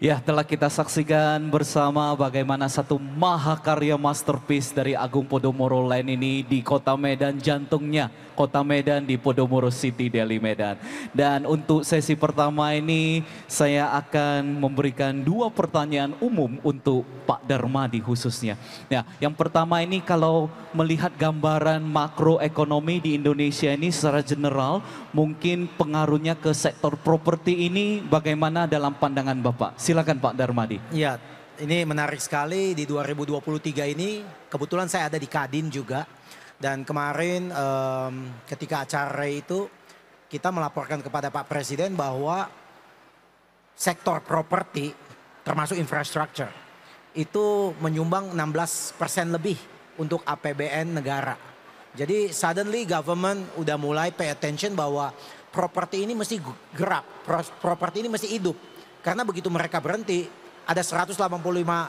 Ya, telah kita saksikan bersama bagaimana satu mahakarya masterpiece dari Agung Podomoro Land ini di Kota Medan, jantungnya Kota Medan di Podomoro City, Delhi, Medan. Dan untuk sesi pertama ini saya akan memberikan dua pertanyaan umum untuk Pak Darmadi khususnya. Ya, yang pertama ini kalau melihat gambaran makroekonomi di Indonesia ini secara general, mungkin pengaruhnya ke sektor properti ini bagaimana dalam pandangan Bapak? Silakan Pak Darmadi. Ya, ini menarik sekali di 2023 ini. Kebetulan saya ada di Kadin juga. Dan kemarin ketika acara itu kita melaporkan kepada Pak Presiden bahwa sektor properti termasuk infrastruktur itu menyumbang 16% lebih untuk APBN negara. Jadi suddenly government udah mulai pay attention bahwa properti ini mesti gerak, properti ini mesti hidup. Karena begitu mereka berhenti, ada 185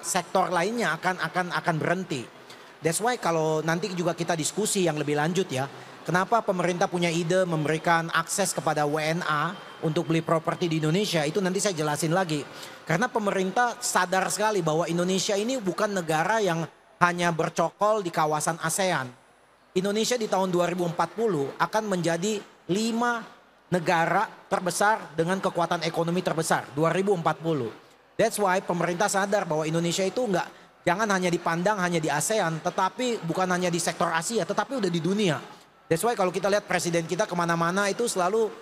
sektor lainnya akan berhenti. That's why kalau nanti juga kita diskusi yang lebih lanjut ya. Kenapa pemerintah punya ide memberikan akses kepada WNA untuk beli properti di Indonesia, itu nanti saya jelasin lagi. Karena pemerintah sadar sekali bahwa Indonesia ini bukan negara yang hanya bercokol di kawasan ASEAN. Indonesia di tahun 2040 akan menjadi 5 negara terbesar dengan kekuatan ekonomi terbesar 2040. That's why pemerintah sadar bahwa Indonesia itu jangan hanya dipandang hanya di ASEAN, tetapi bukan hanya di sektor Asia, tetapi udah di dunia. That's why kalau kita lihat presiden kita kemana-mana itu selalu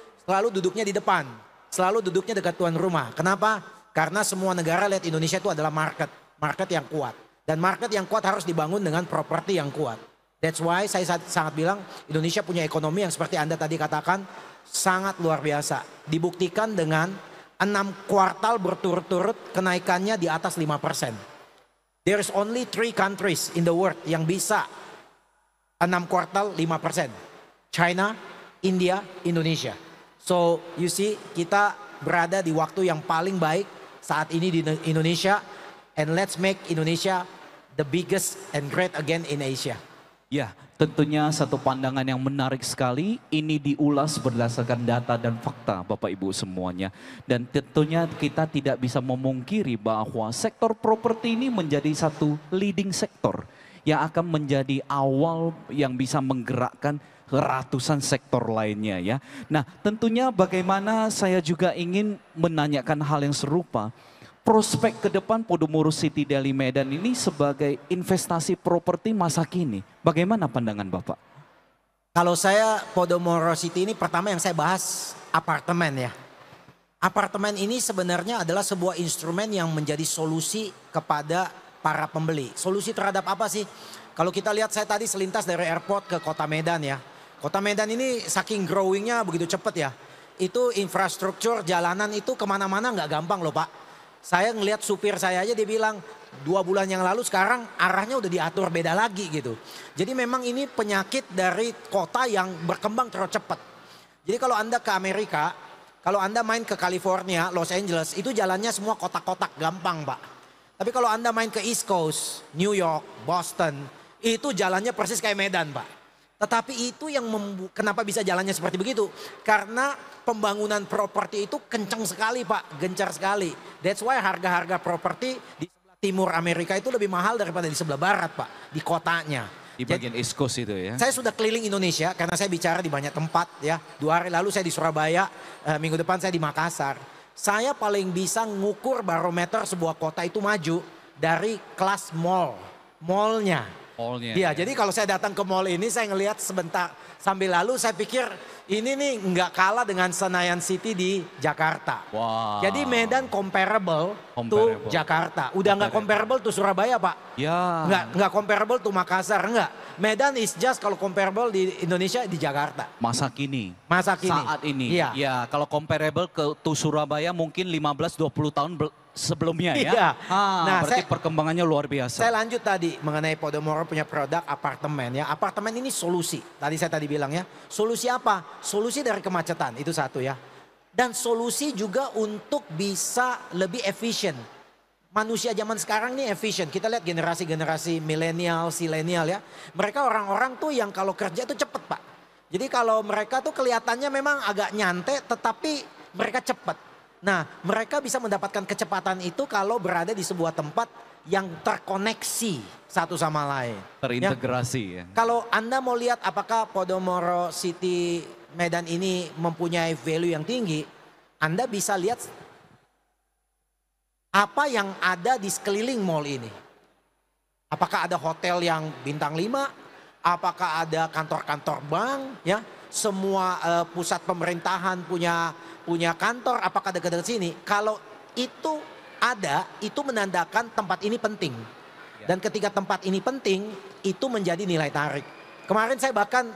duduknya di depan, selalu duduknya dekat tuan rumah. Kenapa? Karena semua negara lihat Indonesia itu adalah market yang kuat. Dan market yang kuat harus dibangun dengan properti yang kuat. That's why saya sangat bilang Indonesia punya ekonomi yang seperti Anda tadi katakan sangat luar biasa. Dibuktikan dengan 6 kuartal berturut-turut kenaikannya di atas 5%. There is only 3 countries in the world yang bisa 6 kuartal 5%. China, India, Indonesia. So you see kita berada di waktu yang paling baik saat ini di Indonesia. And let's make Indonesia the biggest and great again in Asia. Ya, tentunya satu pandangan yang menarik sekali. Ini diulas berdasarkan data dan fakta Bapak Ibu semuanya. Dan tentunya kita tidak bisa memungkiri bahwa sektor properti ini menjadi satu leading sektor yang akan menjadi awal yang bisa menggerakkan ratusan sektor lainnya ya. Nah, tentunya bagaimana saya juga ingin menanyakan hal yang serupa. Prospek ke depan Podomoro City Delhi Medan ini sebagai investasi properti masa kini. Bagaimana pandangan Bapak? Kalau saya Podomoro City ini pertama yang saya bahas apartemen ya. Apartemen ini sebenarnya adalah sebuah instrumen yang menjadi solusi kepada para pembeli. Solusi terhadap apa sih? Kalau kita lihat saya tadi selintas dari airport ke Kota Medan ya. Kota Medan ini saking growingnya begitu cepat ya. Itu infrastruktur jalanan itu kemana-mana nggak gampang loh Pak. Saya ngelihat supir saya aja dia bilang 2 bulan yang lalu sekarang arahnya udah diatur beda lagi gitu. Jadi memang ini penyakit dari kota yang berkembang terlalu cepat. Jadi kalau Anda ke Amerika, kalau Anda main ke California, Los Angeles itu jalannya semua kotak-kotak gampang Pak. Tapi kalau Anda main ke East Coast, New York, Boston, itu jalannya persis kayak Medan Pak. Tetapi itu yang kenapa bisa jalannya seperti begitu? Karena pembangunan properti itu kencang sekali Pak, gencar sekali. That's why harga-harga properti di sebelah timur Amerika itu lebih mahal daripada di sebelah barat Pak, di kotanya. Di bagian East Coast itu ya. Saya sudah keliling Indonesia karena saya bicara di banyak tempat ya. 2 hari lalu saya di Surabaya, minggu depan saya di Makassar. Saya paling bisa ngukur barometer sebuah kota itu maju dari kelas mallnya. Iya, jadi kalau saya datang ke mall ini saya ngelihat sebentar sambil lalu saya pikir ini nih nggak kalah dengan Senayan City di Jakarta. Wow. Jadi Medan comparable to Jakarta. Udah nggak comparable to Surabaya Pak. Ya. Nggak comparable to Makassar, enggak. Medan is just kalau comparable di Indonesia di Jakarta. Masa kini. Saat ini. Iya. Ya, kalau comparable to Surabaya mungkin 15-20 tahun sebelumnya ya. Iya. Nah, berarti perkembangannya luar biasa. Saya lanjut tadi mengenai Podomoro punya produk apartemen ya. Apartemen ini solusi. Saya tadi bilang ya. Solusi apa? Solusi dari kemacetan itu satu ya. Dan solusi juga untuk bisa lebih efisien. Manusia zaman sekarang ini efisien. Kita lihat generasi-generasi milenial, silenial ya. Mereka orang-orang tuh yang kalau kerja tuh cepet Pak. Jadi kalau mereka tuh kelihatannya memang agak nyantai tetapi mereka cepet. Nah, mereka bisa mendapatkan kecepatan itu kalau berada di sebuah tempat yang terkoneksi satu sama lain. Terintegrasi ya. Kalau Anda mau lihat apakah Podomoro City Medan ini mempunyai value yang tinggi, Anda bisa lihat apa yang ada di sekeliling mall ini. Apakah ada hotel yang bintang 5? Apakah ada kantor-kantor bank? Ya, semua pusat pemerintahan punya kantor. Apakah dekat-dekat sini? Kalau itu ada, itu menandakan tempat ini penting. Dan ketika tempat ini penting, itu menjadi nilai tarik. Kemarin saya bahkan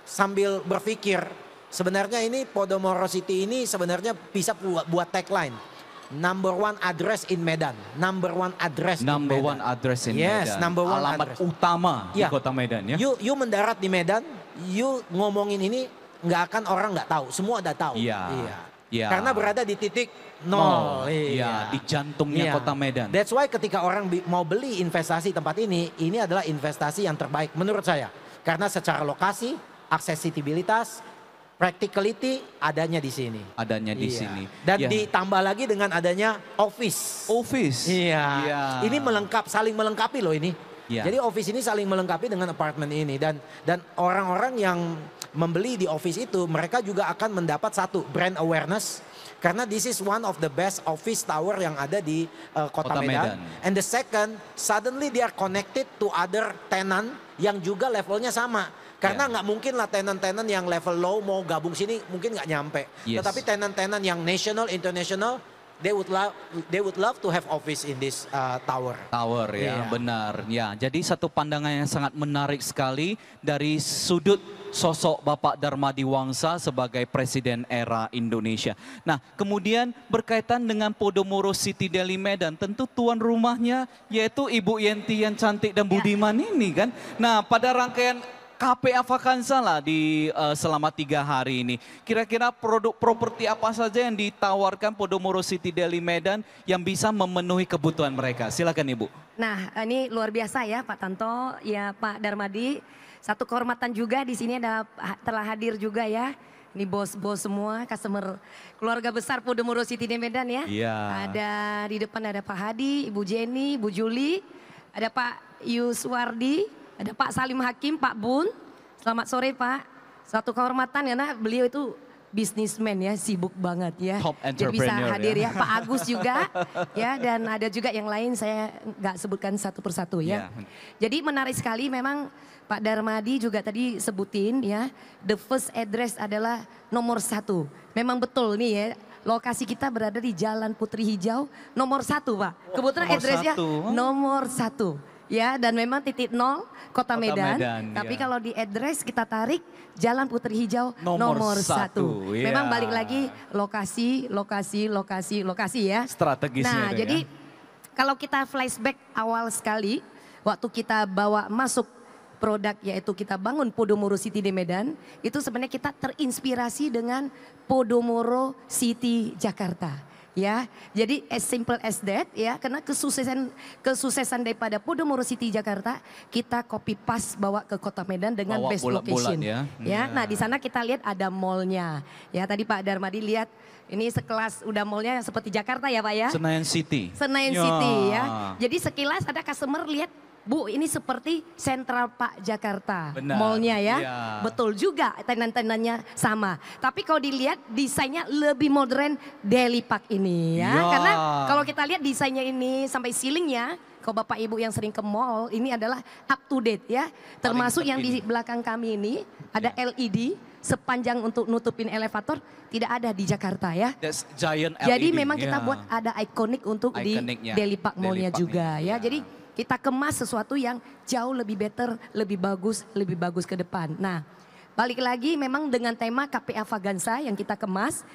sambil berpikir, sebenarnya ini Podomoro City ini sebenarnya bisa buat tagline. Number one address in Medan. Number one address Number in Medan. one address in Yes, Medan. number one Alamat address. utama di Ya. kota Medan ya. You mendarat di Medan, you ngomongin ini nggak akan orang nggak tahu. Semua udah tahu. Iya. Iya. Karena berada di titik nol. Iya, di jantungnya Iya. kota Medan. That's why ketika orang mau beli investasi tempat ini adalah investasi yang terbaik menurut saya. Karena secara lokasi, aksesibilitas, practicality adanya di sini. Adanya di Iya. sini. Dan Ya. ditambah lagi dengan adanya office. Office. Iya. Iya. Ini saling melengkapi loh ini. Iya. Jadi office ini saling melengkapi dengan apartemen ini dan orang-orang yang membeli di office itu mereka juga akan mendapat satu brand awareness karena this is one of the best office tower yang ada di Kota Medan. And the second, suddenly they are connected to other tenant yang juga levelnya sama. Karena nggak mungkin lah tenant-tenant yang level low mau gabung sini mungkin nggak nyampe. Yes. Tetapi tenant-tenant yang national, international, they would love to have office in this tower. Tower ya, Iya. benar. Ya, jadi satu pandangan yang sangat menarik sekali dari sudut sosok Bapak Darmadi Wangsa sebagai Presiden era Indonesia. Nah, kemudian berkaitan dengan Podomoro City Deli Medan, tentu tuan rumahnya yaitu Ibu Yenti yang cantik dan budiman ini kan. Nah, pada rangkaian KPA Vakansa lah di selama 3 hari ini. Kira-kira produk properti apa saja yang ditawarkan Podomoro City Deli Medan yang bisa memenuhi kebutuhan mereka? Silakan Ibu. Nah, ini luar biasa ya Pak Tanto, ya Pak Darmadi. Satu kehormatan juga di sini telah hadir juga ya. Ini bos-bos semua, customer keluarga besar Podomoro City Deli Medan ya. Iya. Ada di depan ada Pak Hadi, Ibu Jenny, Bu Juli, ada Pak Yuswardi, ada Pak Salim Hakim, Pak Bun. Selamat sore Pak. Suatu kehormatan karena beliau itu bisnismen ya, sibuk banget ya. Top Jadi bisa entrepreneur hadir ya. ya. Pak Agus juga ya, dan ada juga yang lain saya nggak sebutkan satu persatu ya. Jadi menarik sekali memang Pak Darmadi juga tadi sebutin ya, the first address adalah nomor 1. Memang betul nih ya, lokasi kita berada di Jalan Putri Hijau nomor 1 Pak. Kebetulan nomor addressnya 1. nomor 1. Ya, dan memang titik 0 Kota Medan. Tapi ya. kalau di address kita tarik Jalan Putri Hijau Nomor nomor 1. 1, ya. Memang balik lagi lokasi ya. Strategisnya Nah, ada jadi ya. kalau kita flashback awal sekali waktu kita bawa masuk produk yaitu kita bangun Podomoro City di Medan, itu sebenarnya kita terinspirasi dengan Podomoro City Jakarta. Ya, jadi as simple as that ya, karena kesuksesan daripada Podomoro City Jakarta kita copy paste bawa ke Kota Medan dengan Bawa best bulat-bulat location. ya. Ya, nah di sana kita lihat ada mallnya. Ya, tadi Pak Darmadi lihat ini sekelas udah mallnya seperti Jakarta ya Pak ya. Senayan City. Senayan Ya. City ya. Jadi sekilas ada customer lihat, Bu ini seperti Sentral Pak Jakarta Benar, mallnya ya. iya. Betul juga tenan-tenannya sama. Tapi kalau dilihat desainnya lebih modern Deli Park ini ya. Ya. Karena kalau kita lihat desainnya ini sampai ceilingnya, kalau Bapak Ibu yang sering ke mall ini adalah up to date ya. Termasuk yang di belakang kami ini ada LED sepanjang untuk nutupin elevator tidak ada di Jakarta ya. That's giant LED. Jadi memang kita ya. buat ada ikonik untuk Ikoniknya, di Deli Park Mall-nya Deli Park juga ini, ya. ya. Jadi kita kemas sesuatu yang jauh lebih better, lebih bagus ke depan. Nah, balik lagi memang dengan tema KPA Vagansa yang kita kemas.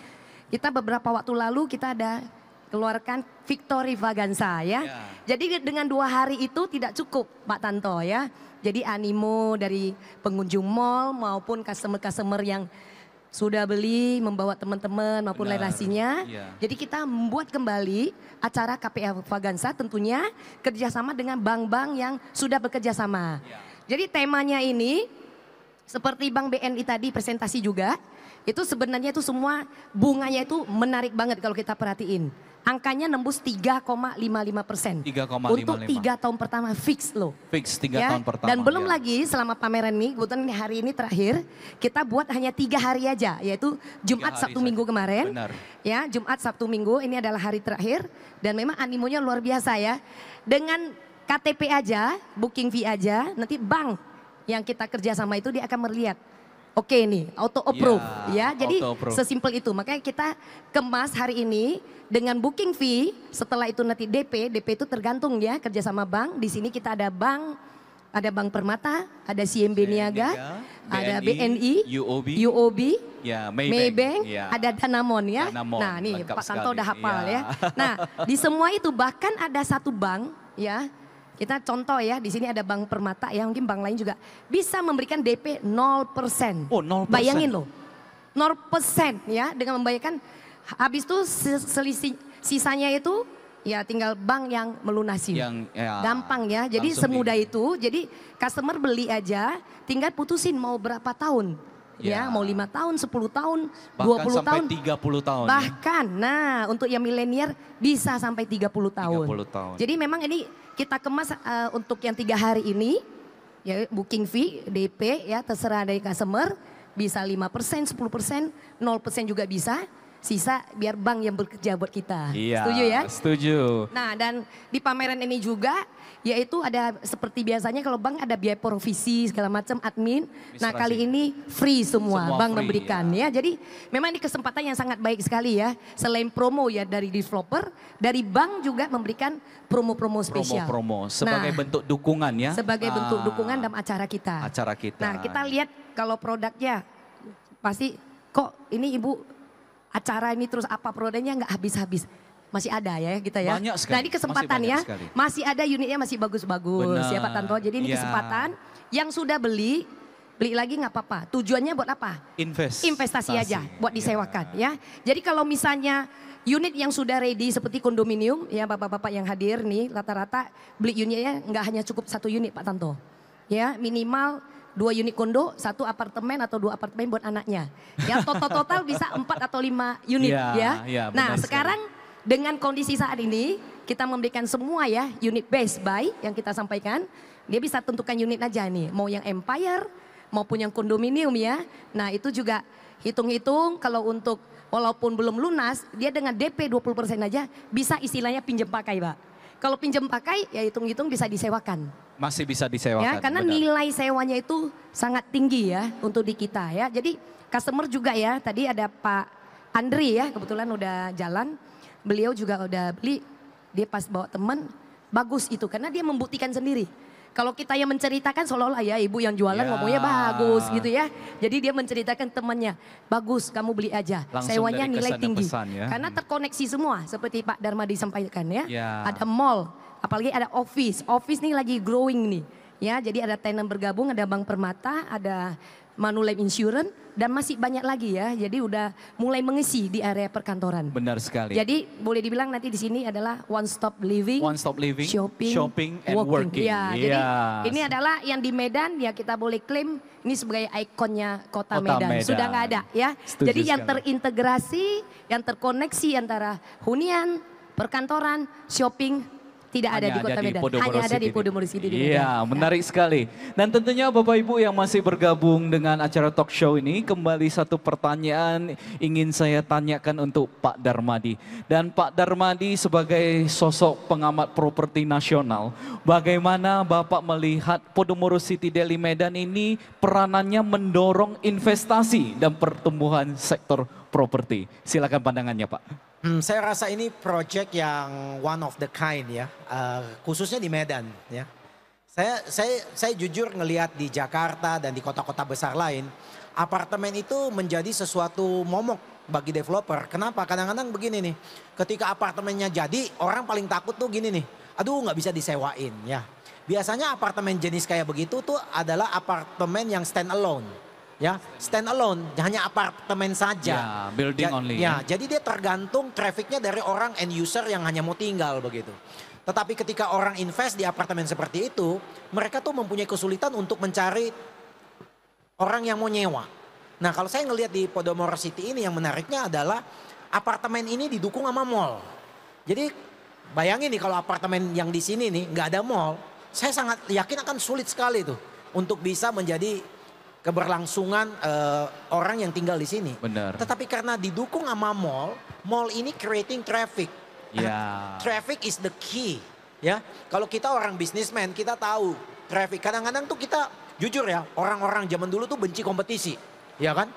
Kita beberapa waktu lalu kita ada keluarkan Victory Vagansa ya. Jadi dengan 2 hari itu tidak cukup Pak Tanto ya. Jadi animo dari pengunjung mall maupun customer-customer yang sudah beli, membawa teman-teman maupun relasinya. Iya. Jadi kita membuat kembali acara KPA Vagansa tentunya kerjasama dengan bank-bank yang sudah bekerja sama. Jadi temanya ini seperti Bank BNI tadi presentasi juga. itu sebenarnya itu semua bunganya itu menarik banget kalau kita perhatiin. Angkanya nembus 3,55%. 3,55. Untuk 3 tahun pertama fix loh. Fix 3 tahun pertama. Dan belum ya. lagi selama pameran ini, kebetulan hari ini terakhir, kita buat hanya 3 hari aja, yaitu Jumat, 3 hari Sabtu, saja. Minggu kemarin. Benar. Ya, Jumat, Sabtu, Minggu ini adalah hari terakhir dan memang animonya luar biasa ya. Dengan KTP aja, booking fee aja, nanti bank yang kita kerja sama itu dia akan melihat. Oke nih, auto approve ya. Jadi auto approve. sesimpel itu. Makanya kita kemas hari ini dengan booking fee, setelah itu nanti DP itu tergantung ya kerjasama bank. Di sini kita ada Bank Permata, ada CMB Niaga, ada BNI, UOB, ya, Maybank, ya. ada Danamon ya. Danamon, Nah nih lengkap Pak Tanto sekali. udah hafal Ya. ya. Nah di semua itu bahkan ada satu bank ya. Kita contoh ya, di sini ada Bank Permata ya, mungkin bank lain juga bisa memberikan DP 0%. Oh, 0%. Bayangin loh, 0% ya dengan membayarkan, habis itu selisih sisanya itu ya tinggal bank yang melunasi. Yang, ya, gampang ya, jadi langsung semudah itu. Jadi customer beli aja, tinggal putusin mau berapa tahun. Ya, Ya. mau 5 tahun, 10 tahun, Bahkan 20 sampai tahun. 30 tahun. Ya. Bahkan, nah untuk yang milenial bisa sampai 30 tahun. 30 tahun. Jadi memang ini kita kemas untuk yang 3 hari ini, ya booking fee, DP ya terserah dari customer, bisa 5%, 10%, 0% juga bisa. Sisa biar bank yang bekerja buat kita. Iya, Setuju ya? setuju. Nah dan di pameran ini juga yaitu ada seperti biasanya kalau bank ada biaya provisi segala macam admin. Nah Administrasi. kali ini free semua, Semua bank free, memberikan ya. Jadi memang ini kesempatan yang sangat baik sekali ya. Selain promo ya dari developer, dari bank juga memberikan promo-promo spesial. Promo-promo sebagai Nah, bentuk dukungan ya. sebagai bentuk Ah, dukungan dalam acara kita. acara kita. Nah kita lihat kalau produknya pasti kok ini ibu acara ini terus apa produknya nggak habis-habis. Masih ada ya kita ya. Banyak sekali, Nah ini kesempatan masih ya. banyak sekali. Masih ada unitnya masih bagus-bagus Benar, ya Pak Tanto. Jadi ini ya. kesempatan yang sudah beli lagi nggak apa-apa. Tujuannya buat apa? Investasi aja buat disewakan ya. Jadi kalau misalnya unit yang sudah ready seperti kondominium ya bapak-bapak yang hadir nih rata-rata beli unitnya nggak hanya cukup 1 unit Pak Tanto. Ya minimal 2 unit kondo, 1 apartemen atau 2 apartemen buat anaknya. Ya total bisa 4 atau 5 unit Ya, ya. ya, Nah benar sekarang dengan kondisi saat ini kita memberikan semua ya unit base buy yang kita sampaikan. Dia bisa tentukan unit aja nih, mau yang Empire maupun yang kondominium ya. Nah itu juga hitung-hitung kalau untuk walaupun belum lunas, dia dengan DP 20% aja bisa istilahnya pinjam pakai Pak. Kalau pinjam pakai ya hitung-hitung bisa disewakan. Masih bisa disewakan. Ya, karena benar. nilai sewanya itu sangat tinggi ya untuk di kita ya. Jadi customer juga ya, tadi ada Pak Andri ya kebetulan udah jalan. Beliau juga udah beli, dia pas bawa teman, bagus itu karena dia membuktikan sendiri. Kalau kita yang menceritakan seolah-olah ya ibu yang jualan Ya. ngomongnya bagus gitu ya. Jadi dia menceritakan temannya, bagus kamu beli aja, Langsung sewanya dari nilai kesan dan tinggi. pesan ya. Karena terkoneksi semua seperti Pak Darmadi sampaikan ya. Ya. Ada mall, apalagi ada office. Office nih lagi growing nih. Ya, jadi ada tenant bergabung, ada Bank Permata, ada Manulife Insurance dan masih banyak lagi ya. Jadi udah mulai mengisi di area perkantoran. Benar sekali. Jadi boleh dibilang nanti di sini adalah one stop living, One stop living, shopping, and working. Ya, jadi ini adalah yang di Medan ya kita boleh klaim ini sebagai ikonnya kota Kota Medan. Medan. Sudah nggak ada ya. Setuju Jadi yang sekali. terintegrasi, yang terkoneksi antara hunian, perkantoran, shopping tidak ada di kota Medan. Hanya ada di Podomoro City di Medan. Iya, menarik sekali. Dan tentunya Bapak Ibu yang masih bergabung dengan acara talk show ini, kembali satu pertanyaan ingin saya tanyakan untuk Pak Darmadi. Dan Pak Darmadi sebagai sosok pengamat properti nasional, bagaimana Bapak melihat Podomoro City Deli Medan ini peranannya mendorong investasi dan pertumbuhan sektor properti? Silakan pandangannya Pak. Saya rasa ini project yang one of the kind ya, khususnya di Medan ya. Saya jujur ngelihat di Jakarta dan di kota-kota besar lain, apartemen itu menjadi sesuatu momok bagi developer. Kenapa? Kadang-kadang begini nih, ketika apartemennya jadi, orang paling takut tuh gini nih, aduh nggak bisa disewain ya. Biasanya apartemen jenis kayak begitu tuh adalah apartemen yang stand alone. Ya, stand alone, hanya apartemen saja. Ya, building only. Ya, jadi dia tergantung trafficnya dari orang end user yang hanya mau tinggal begitu. Tetapi ketika orang invest di apartemen seperti itu, mereka tuh mempunyai kesulitan untuk mencari orang yang mau nyewa. Nah kalau saya ngelihat di Podomoro City ini yang menariknya adalah apartemen ini didukung sama mall. Jadi bayangin nih kalau apartemen yang di sini nih nggak ada mall, saya sangat yakin akan sulit sekali tuh untuk bisa menjadi keberlangsungan orang yang tinggal di sini. Benar. Tetapi karena didukung sama mall, mall ini creating traffic. Ya. Traffic is the key. Ya, kalau kita orang bisnismen kita tahu traffic. Kadang-kadang tuh kita jujur ya, orang-orang zaman dulu tuh benci kompetisi, ya kan?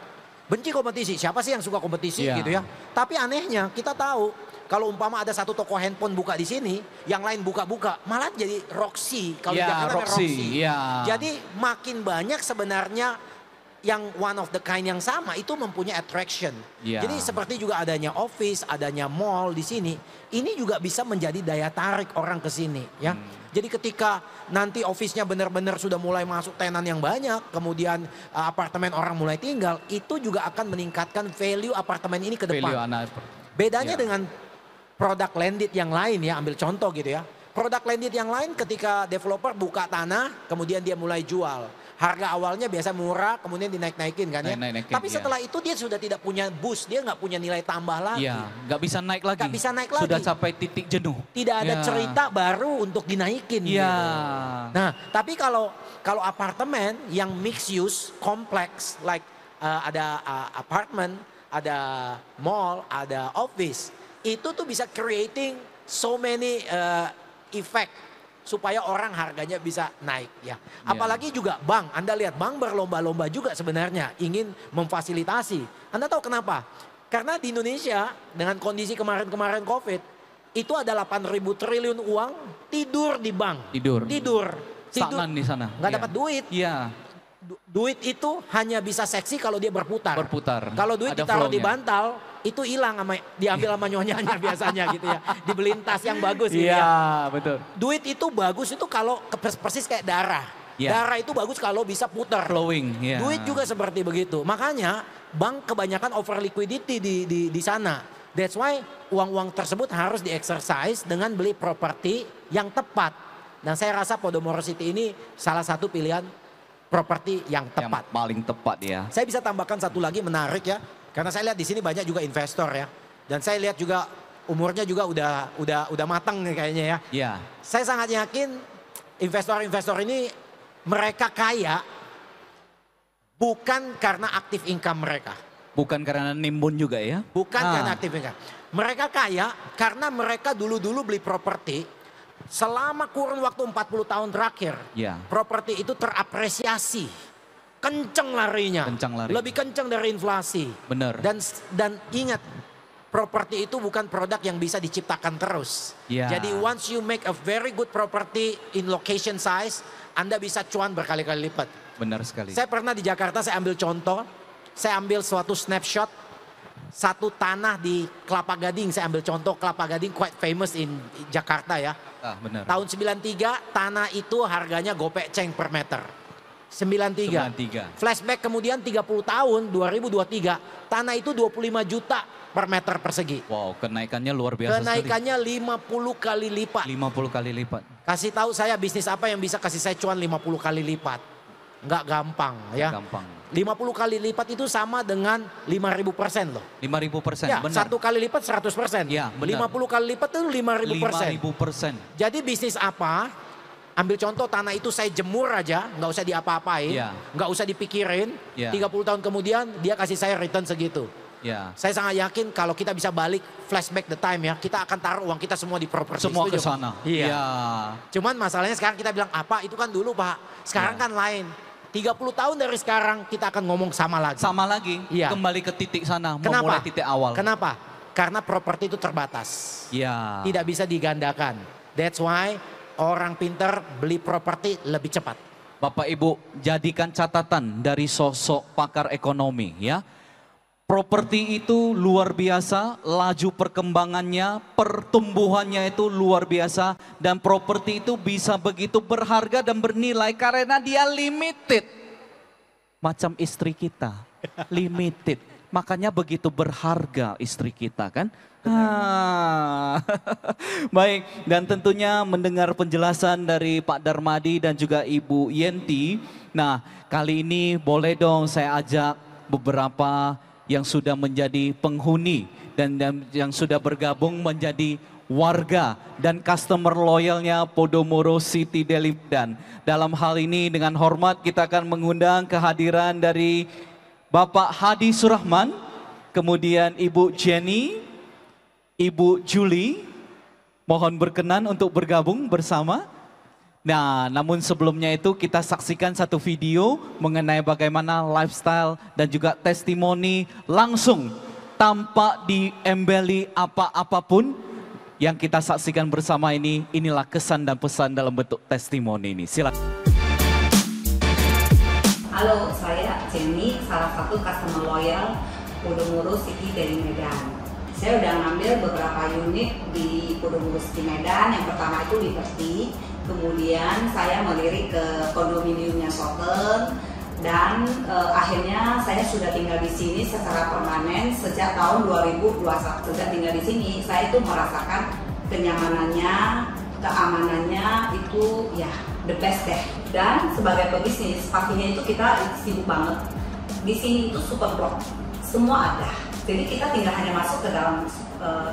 Benci kompetisi. Siapa sih yang suka kompetisi Ya. gitu ya? Tapi anehnya kita tahu kalau umpama ada satu toko handphone buka di sini, yang lain buka-buka, malah jadi Roxy. Kalau di Ya, Jakarta namanya Roxy, Roxy. ya. Jadi makin banyak sebenarnya yang one of the kind yang sama itu mempunyai attraction. Ya. Jadi seperti juga adanya office, adanya mall di sini, ini juga bisa menjadi daya tarik orang ke sini ya. Jadi ketika nanti office-nya benar-benar sudah mulai masuk tenan yang banyak, kemudian apartemen orang mulai tinggal, itu juga akan meningkatkan value apartemen ini ke Value depan. anak. Bedanya Ya. dengan produk landed yang lain ya, ambil contoh gitu ya. Produk landed yang lain ketika developer buka tanah, kemudian dia mulai jual. Harga awalnya biasa murah, kemudian dinaik-naikin kan ya. Naik-naikin, Tapi ya. setelah itu dia sudah tidak punya boost, dia nggak punya nilai tambah lagi. Iya, nggak bisa naik lagi. Nggak bisa naik lagi. Sudah sampai titik jenuh. Tidak ada Ya. cerita baru untuk dinaikin. Iya. Gitu. Nah, tapi kalau apartemen yang mixed use, kompleks, like ada apartment, ada mall, ada office, itu tuh bisa creating so many effect supaya orang harganya bisa naik ya. Apalagi juga bank, Anda lihat bank berlomba-lomba juga sebenarnya ingin memfasilitasi. Anda tahu kenapa? Karena di Indonesia dengan kondisi kemarin-kemarin Covid, itu ada 8.000 triliun uang tidur di bank. Tidur. Stagnan di sana. Nggak Iya. dapat duit. Iya, Duit itu hanya bisa seksi kalau dia berputar. berputar. Kalau duit Ada ditaruh di flow-nya. bantal, itu hilang diambil sama nyonyanya biasanya gitu ya. Dibeliin tas yang bagus gitu Iya, ya. betul. Duit itu bagus itu kalau persis kayak darah. Ya. Darah itu bagus kalau bisa putar. Flowing, ya. Duit juga seperti begitu. Makanya bank kebanyakan over liquidity di sana. That's why uang-uang tersebut harus di-exercise dengan beli properti yang tepat. Dan saya rasa Podomoro City ini salah satu pilihan properti yang tepat. Yang paling tepat ya. Saya bisa tambahkan satu lagi menarik ya. Karena saya lihat di sini banyak juga investor ya. Dan saya lihat juga umurnya juga udah matang nih kayaknya ya. Iya. Saya sangat yakin investor-investor ini mereka kaya bukan karena aktif income mereka. Bukan karena nimbun juga ya. Bukan karena aktif income. Mereka kaya karena mereka dulu-dulu beli properti selama kurun waktu 40 tahun terakhir. Ya. Properti itu terapresiasi. Kenceng larinya. Kencang lari. Lebih kenceng dari inflasi. Benar. Dan ingat, properti itu bukan produk yang bisa diciptakan terus. Ya. Jadi once you make a very good property in location size, Anda bisa cuan berkali-kali lipat. Benar sekali. Saya pernah di Jakarta, saya ambil contoh, saya ambil suatu snapshot, satu tanah di Kelapa Gading, saya ambil contoh Kelapa Gading quite famous in Jakarta ya. Benar. Tahun 93 tanah itu harganya gopek ceng per meter. 93. 93. Flashback kemudian 30 tahun 2023 tanah itu 25 juta per meter persegi. Wow, kenaikannya luar biasa Kenaikannya 50 kali lipat. sekali. 50 kali lipat. Kasih tahu saya bisnis apa yang bisa kasih saya cuan 50 kali lipat. Nggak gampang ya. Gampang. 50 kali lipat itu sama dengan 5.000% loh. 5.000%, Ya, benar. satu kali lipat 100%. Ya, benar. 50 kali lipat itu 5.000%. 5.000%. Jadi bisnis apa? Ambil contoh tanah itu saya jemur aja, nggak usah diapa-apain, Ya. nggak usah dipikirin. Ya. 30 tahun kemudian dia kasih saya return segitu. Ya. Saya sangat yakin kalau kita bisa balik flashback the time ya, kita akan taruh uang kita semua di properti. Semua ke Setuju? sana. Iya. Ya. Cuman masalahnya sekarang kita bilang apa itu kan dulu Pak, sekarang Ya. kan lain. 30 tahun dari sekarang kita akan ngomong sama lagi. Sama lagi, Iya. kembali ke titik sana, Kenapa? memulai titik awal. Kenapa? Karena properti itu terbatas. Ya. Tidak bisa digandakan. That's why orang pinter beli properti lebih cepat. Bapak Ibu, jadikan catatan dari sosok pakar ekonomi ya. Properti itu luar biasa, laju perkembangannya, pertumbuhannya itu luar biasa. Dan properti itu bisa begitu berharga dan bernilai karena dia limited. Macam istri kita, limited. Makanya begitu berharga istri kita kan. Baik, dan tentunya mendengar penjelasan dari Pak Darmadi dan juga Ibu Yenti. Nah, kali ini boleh dong saya ajak beberapa yang sudah menjadi penghuni dan yang sudah bergabung menjadi warga dan customer loyalnya Podomoro City Deli Medan. Dalam hal ini dengan hormat kita akan mengundang kehadiran dari Bapak Hadi Surahman, kemudian Ibu Jenny, Ibu Julie, mohon berkenan untuk bergabung bersama. Nah, namun sebelumnya itu kita saksikan satu video mengenai bagaimana lifestyle dan juga testimoni langsung tanpa diembeli apa-apapun yang kita saksikan bersama ini. Inilah kesan dan pesan dalam bentuk testimoni ini. Silakan. Halo, saya Jenny, salah satu customer loyal Podomoro City Deli Medan. Saya udah ngambil beberapa unit di Podomoro City Medan. Yang pertama itu Liberty, kemudian saya melirik ke kondominiumnya Southern, dan akhirnya saya sudah tinggal di sini secara permanen sejak tahun 2021. Sejak tinggal di sini, saya itu merasakan kenyamanannya, keamanannya itu ya the best deh. Dan sebagai pebisnis, pastinya itu kita sibuk banget. Di sini itu super block, semua ada. Jadi kita tinggal hanya masuk ke dalam,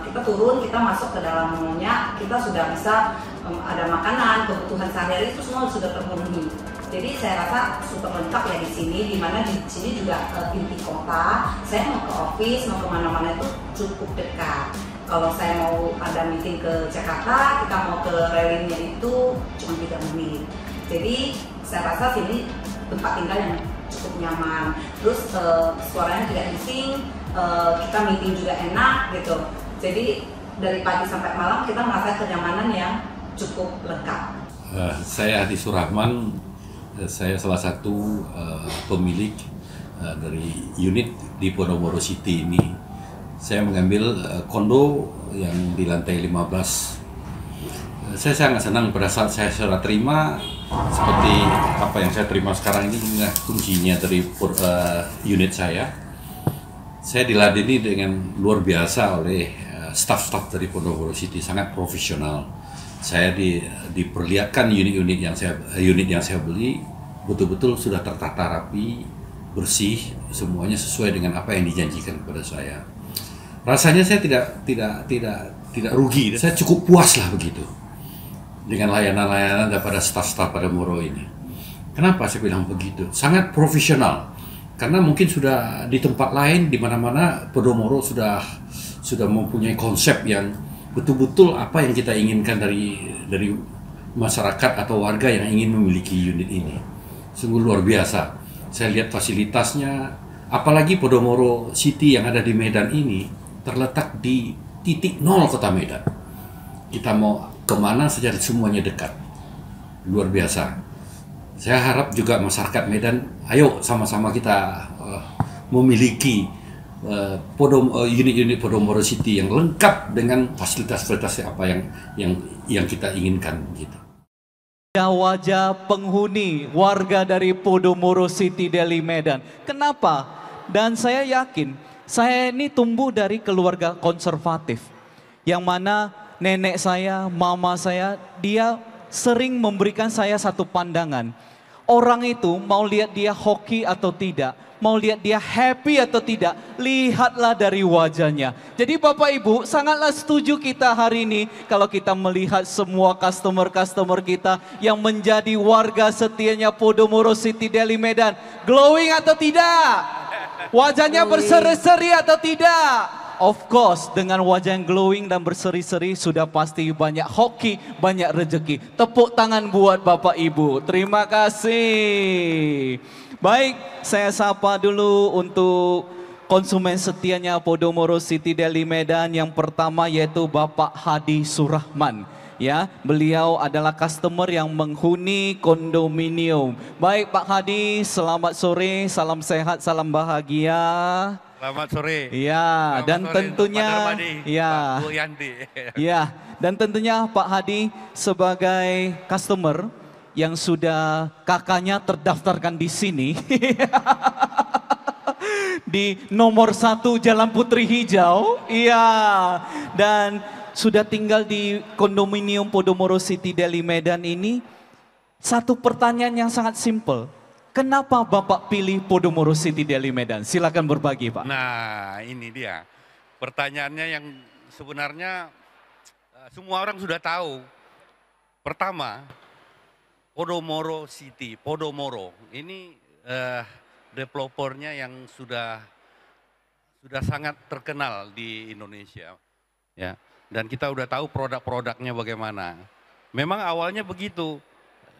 kita turun, kita masuk ke dalam mallnya, kita sudah bisa ada makanan, kebutuhan sehari-hari itu semua sudah terpenuhi. Jadi saya rasa super lengkap ya di sini, dimana di sini juga inti kota. Saya mau ke office, mau kemana-mana itu cukup dekat. Kalau saya mau ada meeting ke Jakarta, kita mau ke railingnya itu cuma 3 menit. Jadi saya rasa sini tempat tinggal yang cukup nyaman. Terus suaranya tidak bising, kita meeting juga enak gitu. Jadi dari pagi sampai malam kita merasa kenyamanan yang cukup lengkap. Saya Hadi Surahman, saya salah satu pemilik dari unit di Podomoro City ini. Saya mengambil kondo yang di lantai 15. Saya sangat senang pada saat saya sudah terima, seperti apa yang saya terima sekarang ini, kuncinya dari unit saya. Saya diladeni dengan luar biasa oleh staff-staff dari Podomoro City, sangat profesional. Saya diperlihatkan unit yang saya beli betul-betul sudah tertata rapi, bersih, semuanya sesuai dengan apa yang dijanjikan kepada saya. Rasanya saya tidak rugi, saya cukup puas lah begitu dengan layanan-layanan daripada staf-staf Podomoro ini. Kenapa saya bilang begitu? Sangat profesional. Karena mungkin sudah di tempat lain, di mana-mana Podomoro sudah mempunyai konsep yang betul-betul apa yang kita inginkan dari masyarakat atau warga yang ingin memiliki unit ini. Sungguh luar biasa. Saya lihat fasilitasnya, apalagi Podomoro City yang ada di Medan ini terletak di titik nol kota Medan. Kita mau kemana saja semuanya dekat. Luar biasa. Saya harap juga masyarakat Medan, ayo sama-sama kita memiliki unit-unit Podomoro City yang lengkap dengan fasilitas-fasilitas apa yang kita inginkan gitu. Wajah penghuni warga dari Podomoro City Deli Medan. Kenapa? Dan saya yakin, saya ini tumbuh dari keluarga konservatif. Yang mana nenek saya, mama saya, dia sering memberikan saya satu pandangan. Orang itu mau lihat dia hoki atau tidak, mau lihat dia happy atau tidak, lihatlah dari wajahnya. Jadi Bapak Ibu sangatlah setuju kita hari ini kalau kita melihat semua customer-customer kita yang menjadi warga setianya Podomoro City Deli Medan. Glowing atau tidak? Wajahnya berseri-seri atau tidak? Of course, dengan wajah yang glowing dan berseri-seri sudah pasti banyak hoki, banyak rezeki. Tepuk tangan buat Bapak Ibu. Terima kasih. Baik, saya sapa dulu untuk konsumen setianya Podomoro City Deli Medan. Yang pertama yaitu Bapak Hadi Surahman. Ya, beliau adalah customer yang menghuni kondominium. Baik Pak Hadi, selamat sore, salam sehat, salam bahagia. Selamat sore. Ya, Selamat dan sore, tentunya Pak Darmadi, ya. Pak Bu Yanti. Ya, dan tentunya Pak Hadi sebagai customer yang sudah kakaknya terdaftarkan di sini di nomor 1 Jalan Putri Hijau. Iya, dan sudah tinggal di kondominium Podomoro City Deli Medan ini. Satu pertanyaan yang sangat simpel. Kenapa Bapak pilih Podomoro City Deli Medan? Silakan berbagi, Pak. Nah, ini dia. Pertanyaannya yang sebenarnya semua orang sudah tahu. Pertama, Podomoro City, Podomoro. Ini developernya yang sudah sangat terkenal di Indonesia. Ya. Dan kita udah tahu produk-produknya bagaimana. Memang awalnya begitu.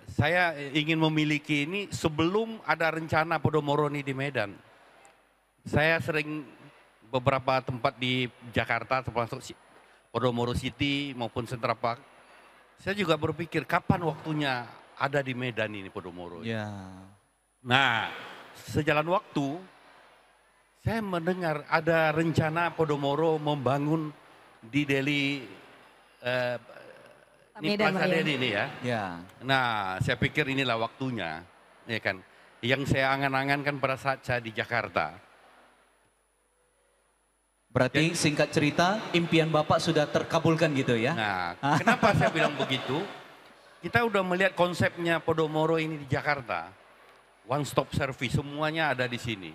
Saya ingin memiliki ini sebelum ada rencana Podomoro ini di Medan. Saya sering beberapa tempat di Jakarta, termasuk Podomoro City maupun Central Park. Saya juga berpikir kapan waktunya ada di Medan ini Podomoro. Ya. Nah, sejalan waktu saya mendengar ada rencana Podomoro membangun di Delhi ini Medan, Plaza Pak, ya. Delhi ini ya. Ya. Nah, saya pikir inilah waktunya, ya kan. Yang saya angan-angankan pada saat saya di Jakarta. Berarti singkat cerita, impian Bapak sudah terkabulkan gitu ya? Nah, kenapa saya bilang begitu? Kita udah melihat konsepnya Podomoro ini di Jakarta. One stop service, semuanya ada di sini.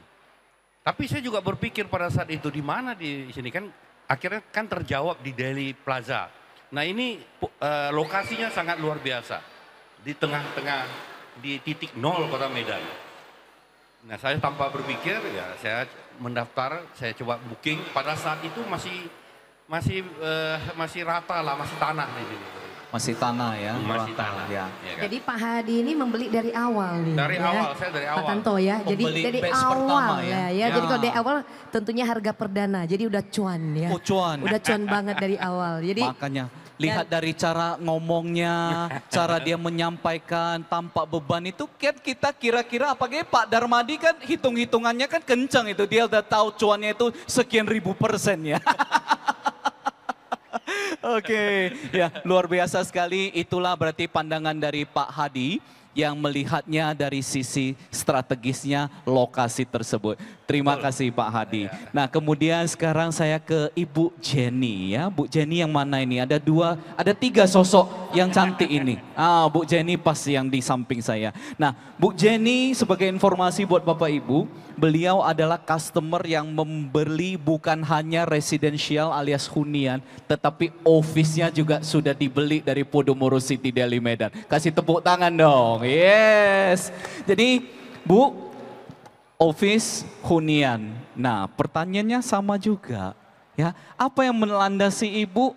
Tapi saya juga berpikir pada saat itu di mana di sini kan akhirnya kan terjawab di Delhi Plaza. Nah ini lokasinya sangat luar biasa. Di tengah-tengah, di titik nol kota Medan. Nah saya tanpa berpikir ya saya mendaftar, saya coba booking. Pada saat itu masih rata lah, masih tanah di sini. Masih tanah ya? Masih rata, tanah. Ya. Ya kan? Jadi Pak Hadi ini membeli dari awal nih. Dari ya. awal, saya dari Pak awal. Tanto ya. Jadi Pembeli dari batch awal pertama ya. ya. Ya. Jadi kalau dari awal tentunya harga perdana. Jadi udah cuan ya. Oh, cuan. Udah cuan banget dari awal. Jadi Makanya lihat dari cara ngomongnya, cara dia menyampaikan tanpa beban itu kan kita kira-kira apalagi Pak Darmadi kan hitung-hitungannya kan kencang itu. Dia udah tahu cuannya itu sekian ribu % ya. Oke, ya luar biasa sekali. Itulah berarti pandangan dari Pak Hadi yang melihatnya dari sisi strategisnya lokasi tersebut. Terima kasih Pak Hadi. Nah kemudian sekarang saya ke Ibu Jenny ya. Bu Jenny yang mana ini? Ada tiga sosok yang cantik ini. Bu Jenny pasti yang di samping saya. Nah Bu Jenny sebagai informasi buat Bapak Ibu, beliau adalah customer yang membeli bukan hanya residensial alias hunian, tetapi office-nya juga sudah dibeli dari Podomoro City Deli Medan. Kasih tepuk tangan dong. Yes. Jadi Bu, office hunian. Nah, pertanyaannya sama juga, ya. Apa yang melandasi Ibu?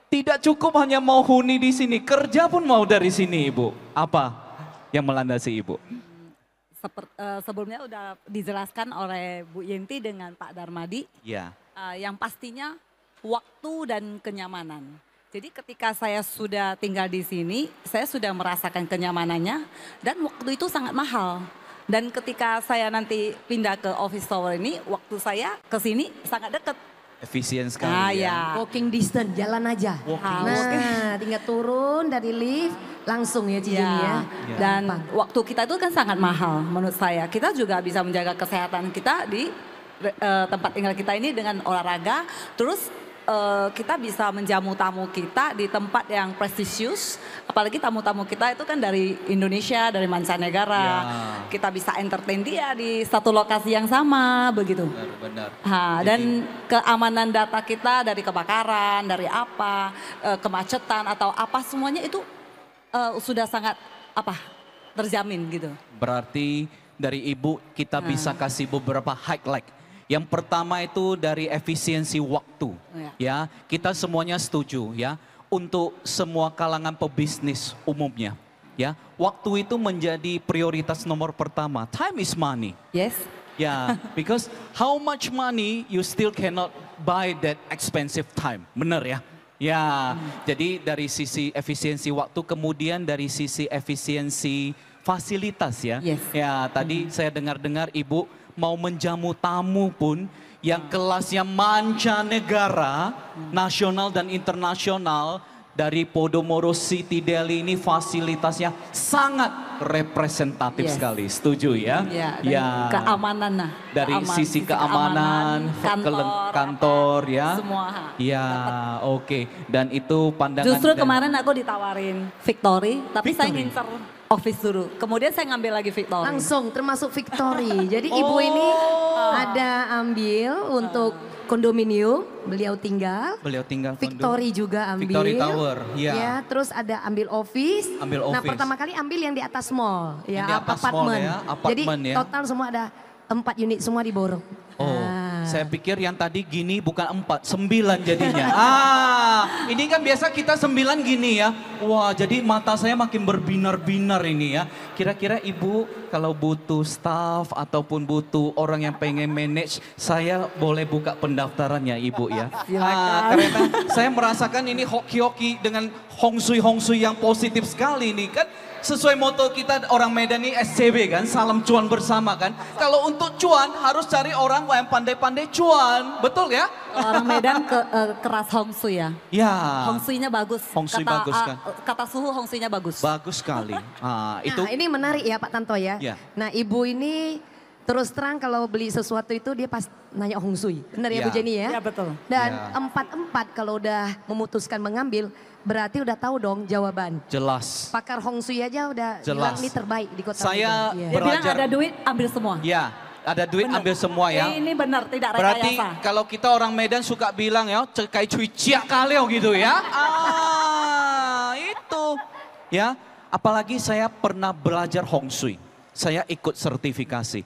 Tidak cukup hanya mau huni di sini, kerja pun mau dari sini, Ibu. Apa yang melandasi Ibu? Sebelumnya udah dijelaskan oleh Bu Yenti dengan Pak Darmadi, Ya. yang pastinya waktu dan kenyamanan. Jadi ketika saya sudah tinggal di sini, saya sudah merasakan kenyamanannya dan waktu itu sangat mahal. Dan ketika saya nanti pindah ke office tower ini, waktu saya ke sini sangat dekat. Efisien sekali ya. walking distance, jalan aja. Nah, tinggal turun dari lift, langsung ya Ci Jenny ya. Dan Gampang. waktu kita itu kan sangat mahal menurut saya. Kita juga bisa menjaga kesehatan kita di tempat tinggal kita ini dengan olahraga. Terus kita bisa menjamu tamu kita di tempat yang prestisius. Apalagi tamu-tamu kita itu kan dari Indonesia, dari mancanegara. Ya. Kita bisa entertain dia di satu lokasi yang sama begitu. Benar. Dan keamanan data kita dari kebakaran, dari apa, kemacetan atau apa semuanya itu sudah sangat terjamin gitu. Berarti dari Ibu kita bisa kasih beberapa highlight. Yang pertama itu dari efisiensi waktu. Ya, kita semuanya setuju ya. Untuk semua kalangan pebisnis umumnya. Ya, waktu itu menjadi prioritas nomor pertama. Time is money. Yes. Ya, because how much money you still cannot buy that expensive time. Benar ya? Ya, jadi dari sisi efisiensi waktu, kemudian dari sisi efisiensi fasilitas ya. Yes. Ya, tadi saya dengar-dengar Ibu mau menjamu tamu pun yang kelasnya mancanegara, nasional dan internasional, dari Podomoro City Daily ini fasilitasnya sangat representatif Yes. sekali. Setuju ya? Ya, dan keamanan nah. Dari sisi keamanan, kantor ya. Semua. Ya, oke. Dan itu pandangan. Justru dan- kemarin aku ditawarin Victory, tapi saya Victory. ngincer office dulu. Kemudian saya ngambil lagi Victory. Langsung termasuk Victory. Jadi ibu ini ada ambil untuk kondominium, beliau tinggal. Beliau tinggal kondo. Victory juga ambil. Victory Tower, ya. Ya, terus ada ambil office. Ambil Nah, office. pertama kali ambil yang di atas mall, Yang ya, di atas mall apartemen. ya, Jadi apartemen ya. total semua ada 4 unit semua diborong. Oh, Nah. saya pikir yang tadi gini bukan 4, 9 jadinya. Ini kan biasa kita 9 gini ya. Wah, jadi mata saya makin berbinar-binar ini ya. Kira-kira ibu kalau butuh staff ataupun butuh orang yang pengen manage, saya boleh buka pendaftarannya ibu ya. Karena saya merasakan ini hoki-hoki dengan hong shui yang positif sekali nih kan. Sesuai moto kita orang Medan ini SCB kan, salam cuan bersama kan. Kalau untuk cuan harus cari orang yang pandai-pandai cuan, betul ya? Orang Medan keras Hong Shui ya. Ya, Hong Shui-nya bagus. Hong Shui bagus kan. Kata suhu Hong Shui-nya bagus. bagus sekali. Itu Nah, ini menarik ya Pak Tanto ya. Ya. Nah, ibu ini terus terang kalau beli sesuatu itu dia pas nanya Hong Sui. Benar ya Ya. Bu Jenny ya? Ya, betul. Dan Ya. empat kalau udah memutuskan mengambil, berarti udah tahu dong jawaban. jelas. Pakar Hong Sui aja udah bilang Jelas. ini terbaik di kota Saya Medan. Iya. Dia bilang belajar. ada duit ambil semua. Ya, ada duit Benar. ambil semua ya. Ini benar, tidak Berarti rekayasa. kalau kita orang Medan suka bilang ya, cekai cuy ciak kaleo gitu ya. Itu. Ya, apalagi saya pernah belajar Hong Shui. Saya ikut sertifikasi.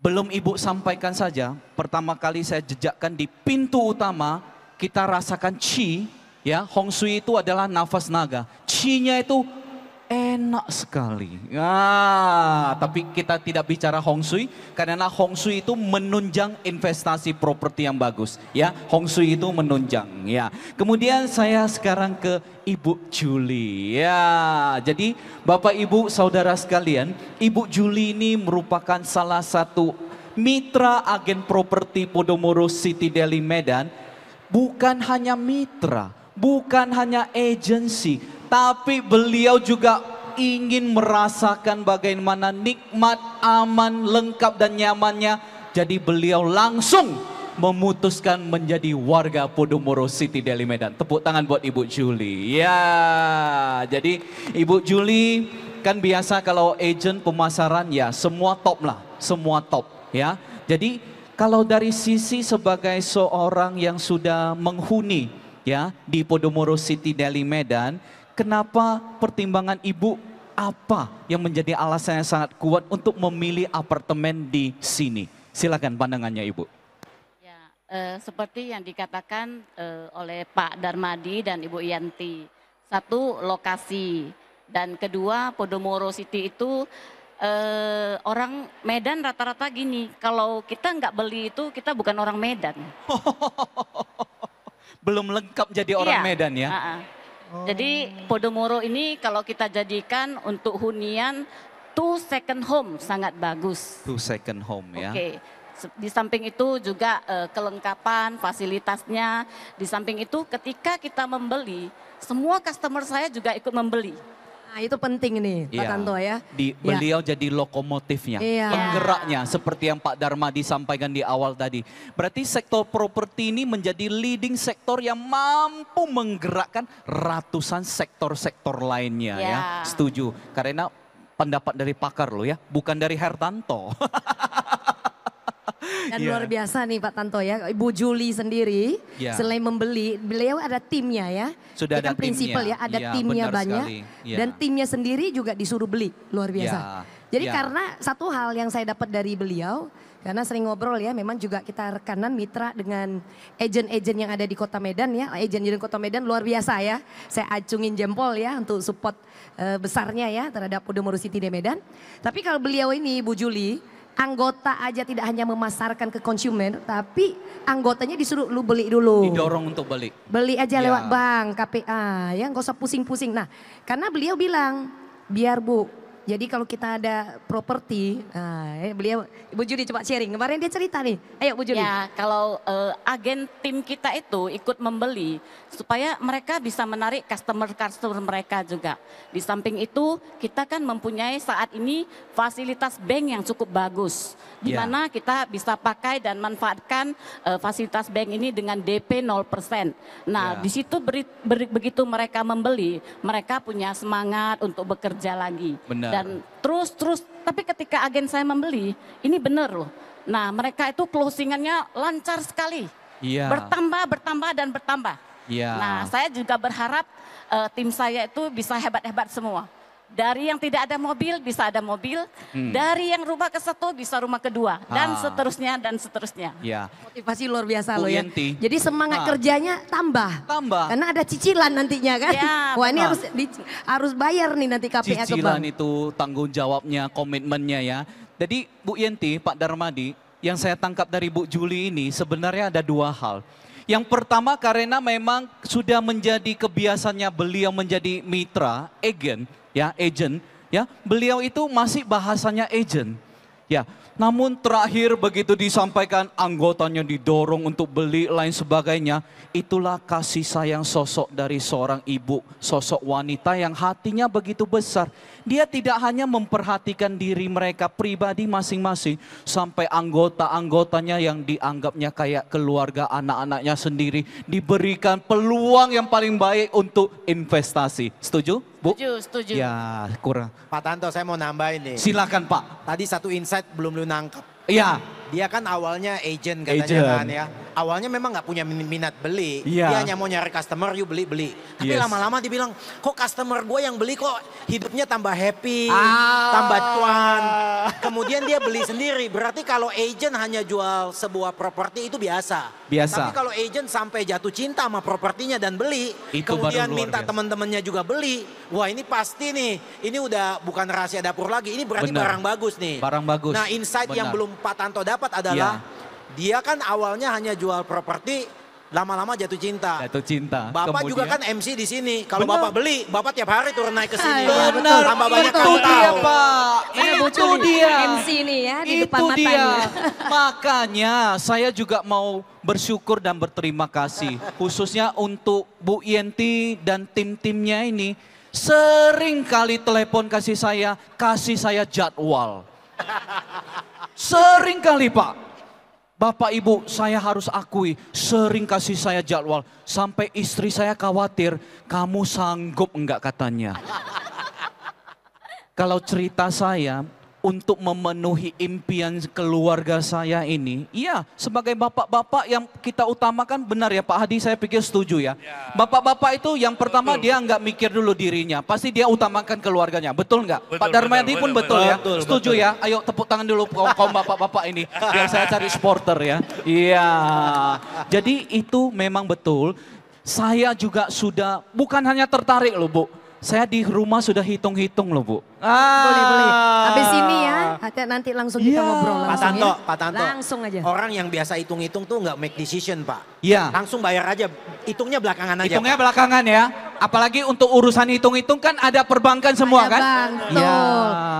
Belum ibu sampaikan saja, pertama kali saya jejakkan di pintu utama, kita rasakan Qi, ya Hong Shui itu adalah nafas naga. Qi-nya itu enak sekali. Tapi kita tidak bicara Hong Shui, karena Hong Shui itu menunjang investasi properti yang bagus. Ya, Hong Shui itu menunjang. Ya, kemudian saya sekarang ke Ibu Julie. Ya, jadi Bapak Ibu Saudara sekalian, Ibu Julie ini merupakan salah satu mitra agen properti Podomoro City Daily Medan. Bukan hanya mitra, bukan hanya agensi, tapi beliau juga ingin merasakan bagaimana nikmat, aman, lengkap dan nyamannya. Jadi beliau langsung memutuskan menjadi warga Podomoro City Daily Medan. Tepuk tangan buat Ibu Julie. Ya, jadi Ibu Julie kan biasa kalau agent pemasaran ya semua top lah, semua top ya. Jadi kalau dari sisi sebagai seorang yang sudah menghuni ya di Podomoro City Daily Medan, kenapa pertimbangan ibu apa yang menjadi alasan yang sangat kuat untuk memilih apartemen di sini? Silakan pandangannya ibu. Ya, seperti yang dikatakan oleh Pak Darmadi dan Ibu Yanti. Satu, lokasi. Dan kedua, Podomoro City itu orang Medan rata-rata gini, kalau kita nggak beli itu kita bukan orang Medan. Belum lengkap jadi orang Iya, Medan ya? Jadi Podomoro ini kalau kita jadikan untuk hunian, two second home sangat bagus. Two second home ya. Oke. Di samping itu juga kelengkapan fasilitasnya. Di samping itu ketika kita membeli, semua customer saya juga ikut membeli. Nah, itu penting nih Pak Iya. Tanto ya. Beliau jadi lokomotifnya, Iya. penggeraknya seperti yang Pak Darmadi sampaikan di awal tadi. Berarti sektor properti ini menjadi leading sektor yang mampu menggerakkan ratusan sektor-sektor lainnya ya. Ya. Setuju, karena pendapat dari pakar loh ya, bukan dari Hertanto. Dan Iya. luar biasa nih Pak Tanto ya. Ibu Julie sendiri Iya. selain membeli, beliau ada timnya ya. Sudah Dia kan ada prinsipal timnya. ya, ada Iya, timnya benar banyak. sekali. Iya. Dan timnya sendiri juga disuruh beli, luar biasa. Iya, Jadi iya. karena satu hal yang saya dapat dari beliau, karena sering ngobrol ya, memang juga kita rekanan mitra dengan agen-agen yang ada di Kota Medan ya. Agen-agen Kota Medan luar biasa ya. Saya acungin jempol ya untuk support besarnya ya terhadap Podomoro City di Medan. Tapi kalau beliau ini Bu Julie, anggota aja tidak hanya memasarkan ke konsumen, tapi anggotanya disuruh lu beli dulu. Didorong untuk beli. Beli aja Ya. lewat bank, KPA, ya nggak usah pusing-pusing. Nah, karena beliau bilang, biar Bu, Jadi kalau kita ada properti, beliau Ibu Juni coba sharing. Kemarin dia cerita nih. Ayo Bu Juni. Ya, kalau agen tim kita itu ikut membeli supaya mereka bisa menarik customer mereka juga. Di samping itu kita kan mempunyai saat ini fasilitas bank yang cukup bagus. Di mana kita bisa pakai dan manfaatkan fasilitas bank ini dengan DP 0%. Nah, di situ begitu mereka membeli, mereka punya semangat untuk bekerja lagi. Benar. Dan terus, tapi ketika agen saya membeli, ini benar loh. Nah, mereka itu closingannya lancar sekali. Iya. Bertambah dan bertambah. Iya. Nah, saya juga berharap tim saya itu bisa hebat-hebat semua. Dari yang tidak ada mobil bisa ada mobil, dari yang rumah ke satu bisa rumah kedua, dan seterusnya dan seterusnya. Ya. Motivasi luar biasa Bu loh ya. Yenti. Jadi semangat kerjanya tambah. Tambah. Karena ada cicilan nantinya kan. Ya, Wah ini betul. harus bayar nih nanti KPA ke Cicilan bank. itu tanggung jawabnya, komitmennya ya. Jadi Bu Yenti, Pak Darmadi, yang saya tangkap dari Bu Juli ini sebenarnya ada dua hal. Yang pertama karena memang sudah menjadi kebiasaannya beliau menjadi mitra, agent, ya. Beliau itu masih bahasanya agent. Ya, namun terakhir begitu disampaikan anggotanya didorong untuk beli lain sebagainya, itulah kasih sayang sosok dari seorang ibu, sosok wanita yang hatinya begitu besar. Dia tidak hanya memperhatikan diri mereka pribadi masing-masing, sampai anggota-anggotanya yang dianggapnya kayak keluarga, anak-anaknya sendiri, diberikan peluang yang paling baik untuk investasi. Setuju, Bu? Setuju. Ya, kurang. Pak Tanto saya mau nambahin nih. Silakan, Pak. Tadi satu insight belum lu nangkep. Iya. Dia kan awalnya agent katanya Agent. kan ya. Awalnya memang nggak punya minat beli. Iya. Dia hanya mau nyari customer, yuk beli-beli. Tapi Yes. lama-lama dibilang, kok customer gue yang beli kok hidupnya tambah happy, tambah cuan. Kemudian dia beli sendiri. Berarti kalau agent hanya jual sebuah properti itu biasa. Biasa. Tapi kalau agent sampai jatuh cinta sama propertinya dan beli, Itu kemudian baru luar minta biasa. teman-temannya juga beli. Wah ini pasti nih, ini udah bukan rahasia dapur lagi. Ini berarti Benar. barang bagus nih. Barang bagus. Nah insight yang Benar. belum Pak Tanto dapat adalah dia kan awalnya hanya jual properti, lama-lama jatuh cinta. Jatuh cinta. Bapak juga kan MC di sini. Kalau Benar. Bapak beli, Bapak tiap hari turun naik ke sini. Benar, Tambah banyak itu yang dia tahu. Pak. Mana Bu Itu Juli, dia. MC nih ya di depan Itu matanya. dia. Makanya saya juga mau bersyukur dan berterima kasih. Khususnya untuk Bu Yenti dan tim-timnya ini. Sering kali telepon kasih saya jadwal. Sering kali Pak. Bapak Ibu saya harus akui sering kasih saya jadwal. Sampai istri saya khawatir, kamu sanggup enggak katanya. Kalau cerita saya untuk memenuhi impian keluarga saya ini, iya sebagai bapak-bapak yang kita utamakan benar ya Pak Hadi, saya pikir setuju ya. Bapak-bapak itu yang pertama dia enggak mikir dulu dirinya, pasti dia utamakan keluarganya, betul enggak? Betul, Pak Darmadi betul, pun betul, betul ya, betul, setuju ya. Ayo tepuk tangan dulu kaum bapak-bapak ini, biar saya cari supporter ya. Iya, jadi itu memang betul. Saya juga sudah bukan hanya tertarik loh Bu. Saya di rumah sudah hitung-hitung loh Bu. Boleh. Habis ini ya, nanti langsung kita Iya. ngobrol Pak langsung Tanto, ya. Pak Tanto. Langsung aja. Orang yang biasa hitung-hitung tuh nggak make decision Pak. Iya. Langsung bayar aja, hitungnya belakangan aja. Hitungnya Pak. belakangan ya. Apalagi untuk urusan hitung-hitung kan ada perbankan semua Ada kan. Bang, betul. Ya.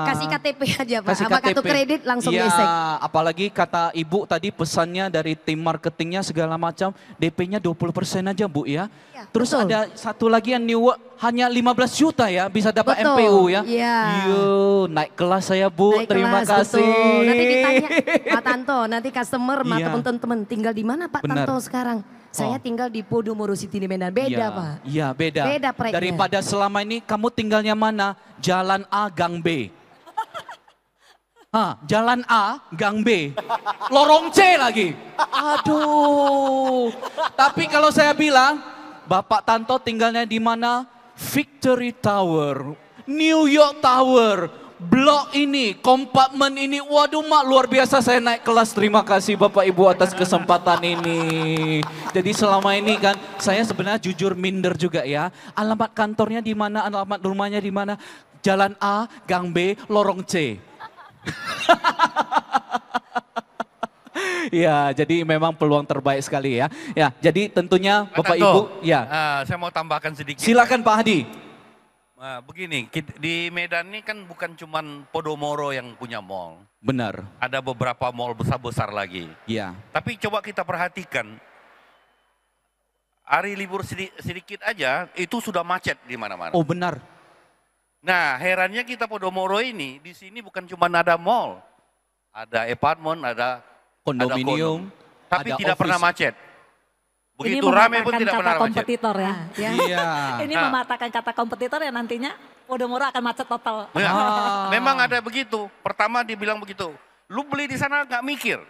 Kasih KTP aja Pak, Kasih sama kartu KTP. kredit langsung Ya, gesek. apalagi kata Ibu tadi pesannya dari tim marketingnya segala macam, DP-nya 20% aja Bu ya. Ya, Terus betul. ada satu lagi yang new hanya 15 juta ya bisa dapat Betul, MPU ya. iya. Yo, naik kelas saya Bu, Naik terima kelas, kasih. betul. Nanti ditanya, Pak Tanto, nanti customer sama Iya. teman-teman tinggal di mana Pak Benar. Tanto sekarang? Saya tinggal di Podomoro City di Medan, beda Iya, Pak. Iya beda. Beda proyeknya. Daripada selama ini kamu tinggalnya mana? Jalan A, Gang B. Jalan A, Gang B. Lorong C lagi. Aduh. Tapi kalau saya bilang, Bapak Tanto tinggalnya di mana? Victory Tower, New York Tower, blok ini, kompartemen ini. Waduh Mak, luar biasa saya naik kelas. Terima kasih Bapak Ibu atas kesempatan ini. Jadi selama ini kan saya sebenarnya jujur minder juga ya. Alamat kantornya di mana, alamat rumahnya di mana? Jalan A, Gang B, Lorong C. Ya, jadi memang peluang terbaik sekali ya. Ya, jadi tentunya Pak Bapak Tanto, Ibu, ya. saya mau tambahkan sedikit. Silakan Pak Hadi. Nah, begini, di Medan ini kan bukan cuman Podomoro yang punya mall. Benar. Ada beberapa mall besar-besar lagi. Iya. Tapi coba kita perhatikan, hari libur sedikit aja itu sudah macet di mana-mana. Oh benar. Nah, herannya kita Podomoro ini, di sini bukan cuma ada mall, ada apartemen, ada Kondominium. tapi ada tidak office. pernah macet. Begitu Ini ramai pun mematahkan tidak kata pernah macet. kompetitor ya. Ya. Iya. Ini Nah. mematahkan kata kompetitor yang nantinya Podomoro akan macet total. Ya, Ah. memang ada begitu. Pertama dibilang begitu, lu beli di sana nggak mikir.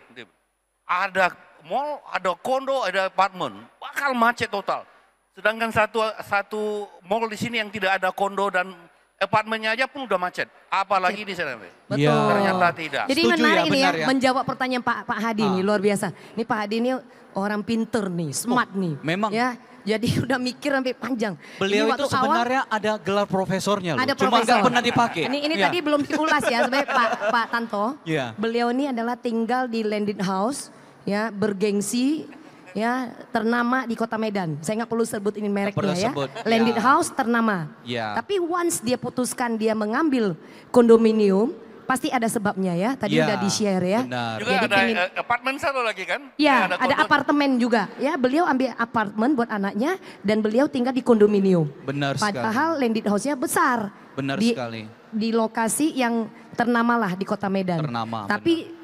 Ada mall, ada kondo, ada apartemen, bakal macet total. Sedangkan satu mall di sini yang tidak ada kondo dan apartemennya aja pun udah macet. Apalagi di sana. Betul. Iya. Ternyata tidak. Jadi Setuju menarik ya, ini ya, benar ya. menjawab pertanyaan Pak Hadi nih, luar biasa. Ini Pak Hadi ini orang pinter nih, smart nih. memang. Ya, jadi udah mikir sampai panjang. Beliau Ini itu waktu awal sebenarnya ada gelar profesornya loh. ada Cuma profesor. nggak pernah dipakai. Ini Iya. tadi belum diulas ya sebenarnya Pak Tanto. Iya. Beliau ini adalah tinggal di Landed House, ya bergengsi, ya ternama di Kota Medan. Saya nggak perlu sebut ini mereknya perlu ya. sebut, Landed ya. House ternama. Ya. Tapi once dia putuskan dia mengambil kondominium, pasti ada sebabnya ya. Tadi Ya, udah di-share ya. benar. Juga Jadi ada pingin- apartemen satu lagi kan? Ya, ada kondo. apartemen juga. Ya, beliau ambil apartemen buat anaknya dan beliau tinggal di kondominium. Benar sekali. Padahal landed house-nya besar. Benar di, sekali. Di lokasi yang ternama lah di Kota Medan. Ternama, Tapi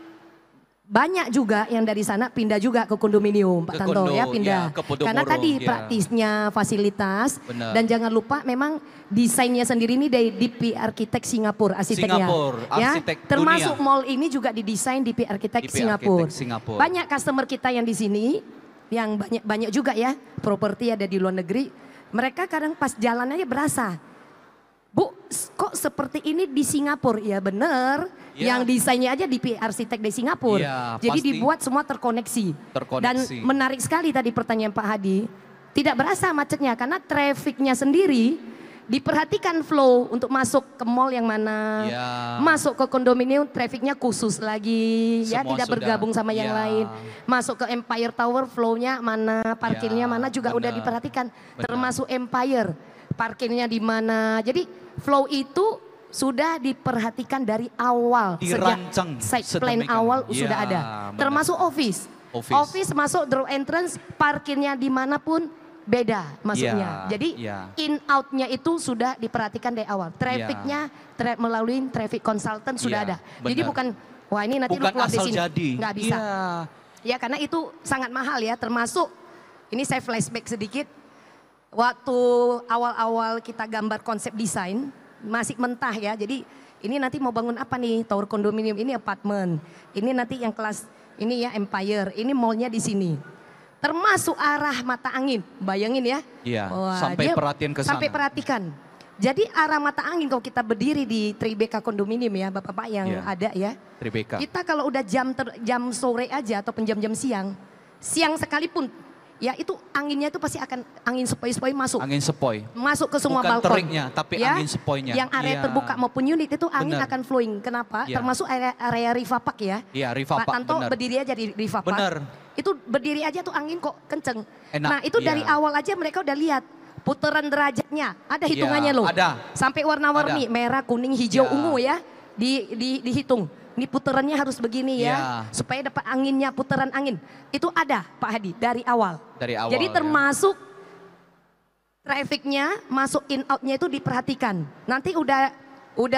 banyak juga yang dari sana pindah juga ke kondominium, Pak Ke Tanto kondo, ya pindah. ya, ke Podomoro, Karena tadi ya. praktisnya, fasilitas Benar. dan jangan lupa memang desainnya sendiri ini dari DP Arsitek Singapura, arsiteknya. Singapura, ya. arsitek Termasuk dunia. mall ini juga didesain DP Arsitek DP Singapura. Arsitek Singapura. Banyak customer kita yang di sini yang banyak juga ya, properti ada di luar negeri. Mereka kadang pas jalan aja berasa, Bu, kok seperti ini di Singapura? Ya bener, Ya. yang desainnya aja di arsitek di Singapura. Ya, Jadi pasti. dibuat semua terkoneksi. Terkoneksi. Dan menarik sekali tadi pertanyaan Pak Hadi. Tidak berasa macetnya karena trafficnya sendiri diperhatikan flow untuk masuk ke mall yang mana. Ya. Masuk ke kondominium trafficnya khusus lagi. Ya Semua tidak sudah. bergabung sama yang Ya. lain. Masuk ke Empire Tower flow-nya mana, parkirnya Ya, mana juga udah benar. diperhatikan. Benar. Termasuk Empire, parkirnya di mana. Jadi flow itu sudah diperhatikan dari awal. Dirancang Sejak site plan sedemikian. awal Ya, sudah ada. benar. Termasuk office. Office. Masuk draw entrance, parkirnya dimanapun beda masuknya. Ya, Jadi ya. in out-nya itu sudah diperhatikan dari awal. Trafficnya melalui traffic consultant sudah Ya, ada. Jadi benar. bukan wah ini nanti Bukan lu keluar di asal sini. jadi. Nggak bisa. Iya. Ya karena itu sangat mahal ya, termasuk ini saya flashback sedikit. Waktu awal-awal kita gambar konsep desain, masih mentah ya. Jadi ini nanti mau bangun apa nih? Tower kondominium, ini apartemen. Ini nanti yang kelas, ini ya Empire, ini mallnya di sini. Termasuk arah mata angin, bayangin ya. Iya, Wah, sampai dia perhatian ke Sampai sana. perhatikan. Jadi arah mata angin kalau kita berdiri di Tribeca kondominium ya, bapak-bapak yang Iya. ada ya. Tribeca. Kita kalau udah jam sore aja atau jam-jam siang sekalipun, ya itu anginnya itu pasti akan angin sepoi-sepoi masuk. Angin sepoi. Masuk ke semua Bukan balkon. teriknya, tapi angin sepoinya. Yang area Iya. terbuka maupun unit itu angin Benar. akan flowing. Kenapa? Iya. Termasuk area Riva Park ya. Iya, Riva Pak Park, Tanto benar. berdiri aja di Riva Park. Benar. Itu berdiri aja tuh angin kok kenceng. Enak, Nah itu dari iya. awal aja mereka udah lihat. Putaran derajatnya, ada hitungannya Iya, loh. ada. Sampai warna-warni, Ada. merah, kuning, hijau, Iya. ungu ya. Dihitung. Ini putarannya harus begini ya. Iya. Supaya dapat anginnya, putaran angin. Itu ada Pak Hadi dari awal. Dari awal. Jadi ya. termasuk trafficnya, masuk in outnya itu diperhatikan. Nanti udah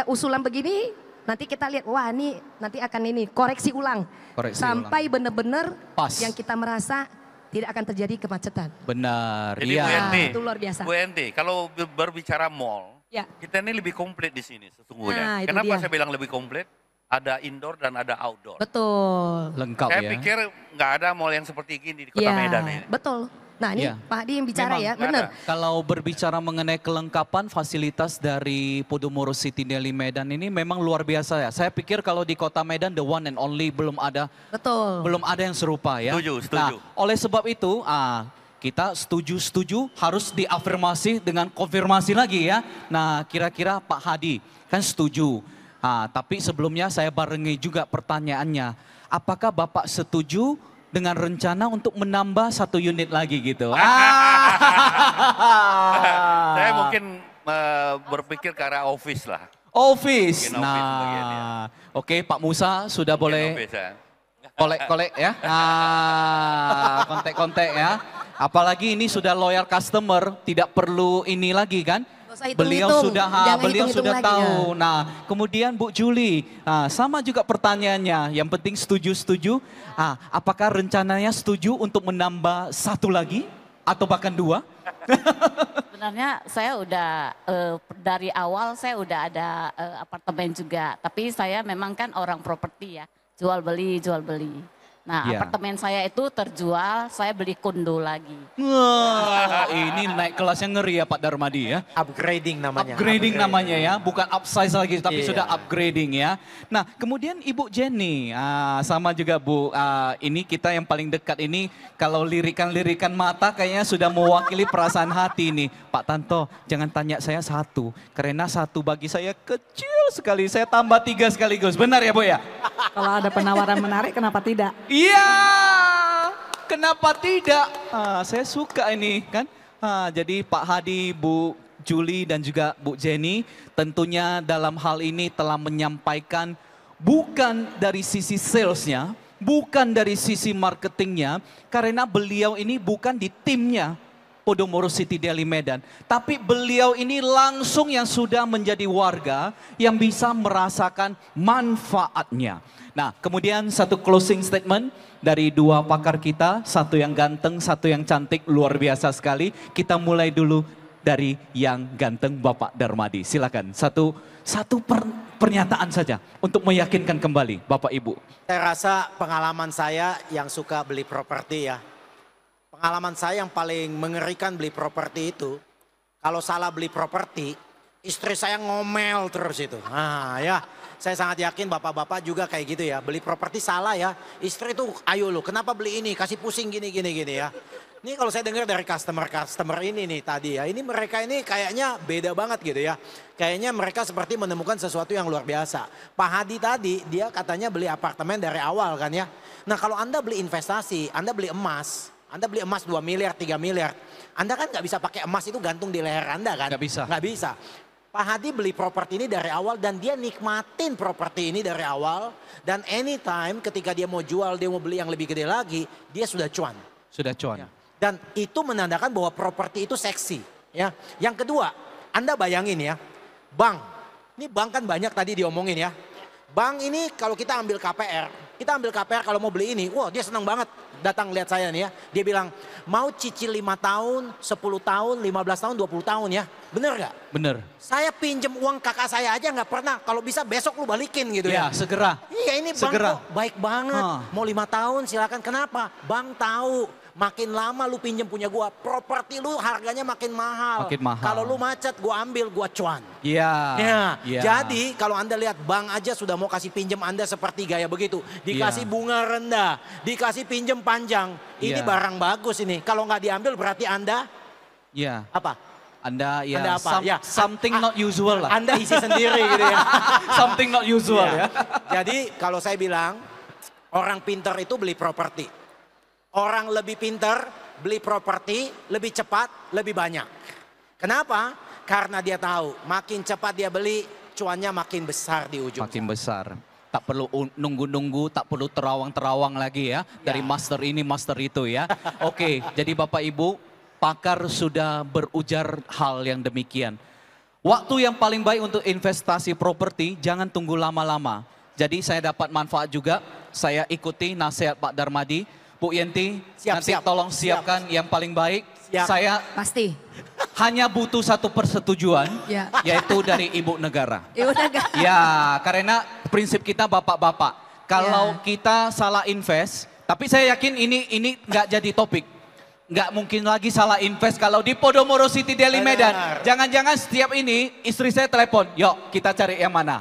usulan begini, nanti kita lihat, wah ini nanti akan ini, koreksi ulang. Koreksi Sampai benar-benar Pas. yang kita merasa tidak akan terjadi kemacetan. Benar. Jadi Iya. Bu Enti, Itu luar biasa. Bu Enti, kalau berbicara mall, Ya. kita ini lebih komplit di sini sesungguhnya. Nah, itu Kenapa dia. saya bilang lebih komplit? Ada indoor dan ada outdoor. Betul. Lengkap Saya ya. pikir nggak ada mall yang seperti ini di Kota Ya, Medan ini. betul. Nah ini Iya. Pak Hadi yang bicara Memang ya, nggak benar. ada. Kalau berbicara mengenai kelengkapan fasilitas dari Podomoro City Deli Medan ini memang luar biasa ya. Saya pikir kalau di Kota Medan the one and only belum ada Betul. yang serupa ya. Setuju. Nah, oleh sebab itu kita setuju harus diafirmasi dengan konfirmasi lagi ya. Nah kira-kira Pak Hadi kan setuju. Tapi sebelumnya saya barengi juga pertanyaannya. Apakah Bapak setuju dengan rencana untuk menambah 1 unit lagi gitu? Saya mungkin berpikir ke arah office lah. Office. Bikin office bagiannya. Nah, oke Pak Musa sudah Bikin boleh office, ya. kolek-kolek ya. Kontek-kontek ya. Apalagi ini sudah loyal customer, tidak perlu ini lagi kan. Nggak usah Beliau hitung-hitung. sudah Jangan beliau hitung-hitung sudah lagi, tahu. ya. Nah, kemudian Bu Juli, sama juga pertanyaannya. Yang penting setuju-setuju. Apakah rencananya setuju untuk menambah satu lagi atau bahkan dua? Sebenarnya saya udah dari awal saya udah ada apartemen juga, tapi saya memang kan orang properti ya, jual beli. Nah, Ya. apartemen saya itu terjual, saya beli kondo lagi. Wah, ini naik kelasnya ngeri ya Pak Darmadi ya. Upgrading namanya. Upgrading namanya ya, bukan upsize lagi, tapi Iya. sudah upgrading ya. Nah, kemudian Ibu Jenny, sama juga Bu, ini kita yang paling dekat ini, kalau lirikan-lirikan mata kayaknya sudah mewakili perasaan hati nih. Pak Tanto, jangan tanya saya satu, karena satu bagi saya kecil sekali, saya tambah 3 sekaligus. Benar ya Bu ya? Kalau ada penawaran menarik, kenapa tidak? Iya, kenapa tidak? Saya suka ini kan. Jadi Pak Hadi, Bu Juli dan juga Bu Jenny tentunya dalam hal ini telah menyampaikan bukan dari sisi salesnya, bukan dari sisi marketingnya, karena beliau ini bukan di timnya Podomoro City Deli Medan, tapi beliau ini langsung yang sudah menjadi warga yang bisa merasakan manfaatnya. Nah, kemudian satu closing statement dari dua pakar kita, satu yang ganteng, satu yang cantik, luar biasa sekali. Kita mulai dulu dari yang ganteng Bapak Darmadi. Silakan, satu pernyataan saja untuk meyakinkan kembali Bapak Ibu. Saya rasa pengalaman saya yang suka beli properti ya. Pengalaman saya yang paling mengerikan beli properti itu, kalau salah beli properti, istri saya ngomel terus itu. Nah ya, saya sangat yakin bapak-bapak juga kayak gitu ya. Beli properti salah ya, istri itu ayo lu kenapa beli ini, kasih pusing gini ya. Ini kalau saya dengar dari customer ini nih tadi ya, ini mereka ini kayaknya beda banget gitu ya. Kayaknya mereka seperti menemukan sesuatu yang luar biasa. Pak Hadi tadi dia katanya beli apartemen dari awal kan ya. Nah kalau Anda beli investasi, Anda beli emas 2 miliar, 3 miliar. Anda kan nggak bisa pakai emas itu gantung di leher Anda kan? Nggak bisa. Nggak bisa. Pak Hadi beli properti ini dari awal dan dia nikmatin properti ini dari awal. Dan anytime ketika dia mau jual, dia mau beli yang lebih gede lagi, dia sudah cuan. Sudah cuan. Ya. Dan itu menandakan bahwa properti itu seksi. Ya. Yang kedua, Anda bayangin ya, bank. Ini bank kan banyak tadi diomongin ya. Bank ini kalau kita ambil KPR kalau mau beli ini, wah dia senang banget datang lihat saya nih ya. Dia bilang mau cicil 5 tahun, 10 tahun, 15 tahun, 20 tahun ya. Bener gak? Bener. Saya pinjem uang kakak saya aja gak pernah. Kalau bisa besok lu balikin gitu ya. Ya, segera. Iya ini bank Segera. kok baik banget. Mau 5 tahun silakan. Kenapa? Bank tahu. Makin lama lu pinjem punya gua, properti lu harganya makin mahal. Makin mahal. Kalau lu macet, gua ambil, gua cuan. Iya. Ya, jadi kalau Anda lihat bank aja sudah mau kasih pinjam Anda seperti gaya begitu. Dikasih bunga rendah, dikasih pinjam panjang. Ini Iya. barang bagus ini. Kalau nggak diambil berarti Anda Iya. apa? Anda ya, Anda apa? Ya. something not usual lah. Anda isi sendiri gitu ya. Something not usual Iya. ya. Jadi kalau saya bilang orang pintar itu beli properti. Orang lebih pintar beli properti lebih cepat, lebih banyak. Kenapa? Karena dia tahu makin cepat dia beli, cuannya makin besar di ujung. Makin besar. Tak perlu nunggu-nunggu, tak perlu terawang-terawang lagi ya. Dari master ini, master itu ya. Oke, jadi Bapak Ibu, pakar sudah berujar hal yang demikian. Waktu yang paling baik untuk investasi properti, jangan tunggu lama-lama. Jadi saya dapat manfaat juga, saya ikuti nasihat Pak Darmadi. Bu Yenti, nanti tolong siapkan yang paling baik. Saya Pasti. hanya butuh satu persetujuan, Ya. yaitu dari Ibu Negara. Ya udah gak? Ya, karena prinsip kita bapak-bapak. Kalau kita salah invest, tapi saya yakin ini nggak jadi topik. Nggak mungkin lagi salah invest kalau di Podomoro City Deli Medan. Jangan-jangan setiap ini istri saya telepon, yuk kita cari yang mana.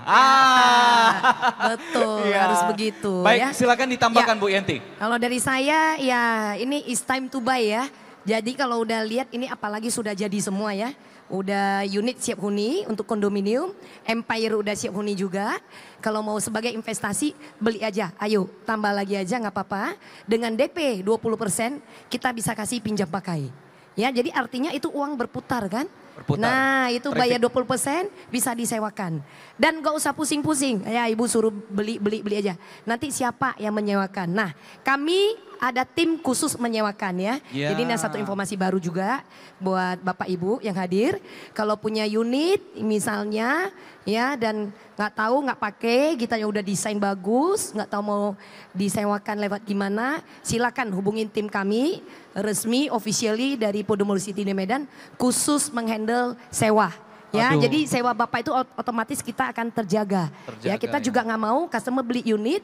Betul, Ya. harus begitu. Baik, ya. silakan ditambahkan Ya. Bu Yenti. Kalau dari saya ya ini is time to buy ya. Jadi kalau udah lihat ini apalagi sudah jadi semua ya. Udah unit siap huni untuk kondominium, Empire udah siap huni juga. Kalau mau sebagai investasi beli aja, ayo tambah lagi aja nggak apa-apa. Dengan DP 20% kita bisa kasih pinjam pakai. Ya jadi artinya itu uang berputar kan. Berputar. Nah itu Traffic. bayar 20% bisa disewakan. Dan gak usah pusing-pusing, ya ibu suruh beli aja. Nanti siapa yang menyewakan? Nah kami ada tim khusus menyewakan ya. Ya. Jadi ini satu informasi baru juga buat Bapak Ibu yang hadir. Kalau punya unit misalnya ya dan nggak tahu nggak pakai, kita yang udah desain bagus, nggak tahu mau disewakan lewat gimana, silakan hubungin tim kami resmi officially dari Podomoro City di Medan khusus menghandle sewa. Ya, Aduh. jadi sewa Bapak itu otomatis kita akan terjaga. Ya, kita ya. juga nggak mau customer beli unit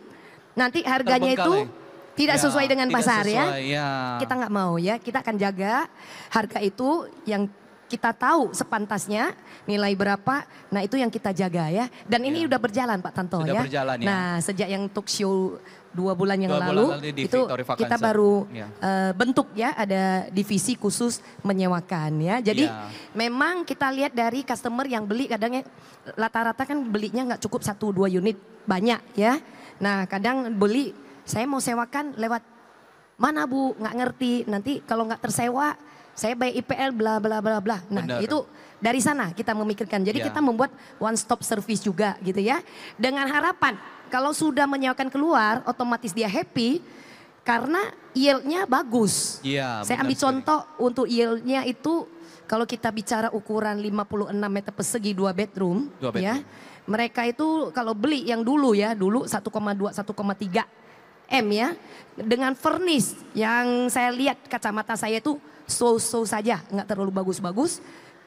nanti harganya itu tidak Ya, sesuai dengan tidak pasar sesuai, ya. ya. Kita nggak mau ya, kita akan jaga harga itu yang kita tahu sepantasnya nilai berapa, nah itu yang kita jaga ya. Dan ini udah berjalan Pak Tanto Sudah ya. berjalan, ya. Nah sejak yang talk show 2 bulan yang 2 bulan lalu lalu di itu Victory Vacanza. kita baru Ya. bentuk ya, ada divisi khusus menyewakan ya. Jadi Ya. memang kita lihat dari customer yang beli kadangnya rata-rata kan belinya nggak cukup 1-2 unit, banyak ya. Nah kadang beli saya mau sewakan lewat mana Bu, nggak ngerti. Nanti kalau nggak tersewa saya bayar IPL bla bla bla bla. Nah Benar. itu dari sana kita memikirkan. Jadi Ya. kita membuat one stop service juga gitu ya. Dengan harapan kalau sudah menyewakan keluar otomatis dia happy karena yieldnya bagus. Iya, Saya benar ambil sekali. contoh untuk yieldnya itu kalau kita bicara ukuran 56 meter persegi 2 bedroom, Dua bedroom. ya. Mereka itu kalau beli yang dulu ya, dulu 1,2 1,3 M ya. Dengan furnish yang saya lihat kacamata saya itu so-so saja, nggak terlalu bagus-bagus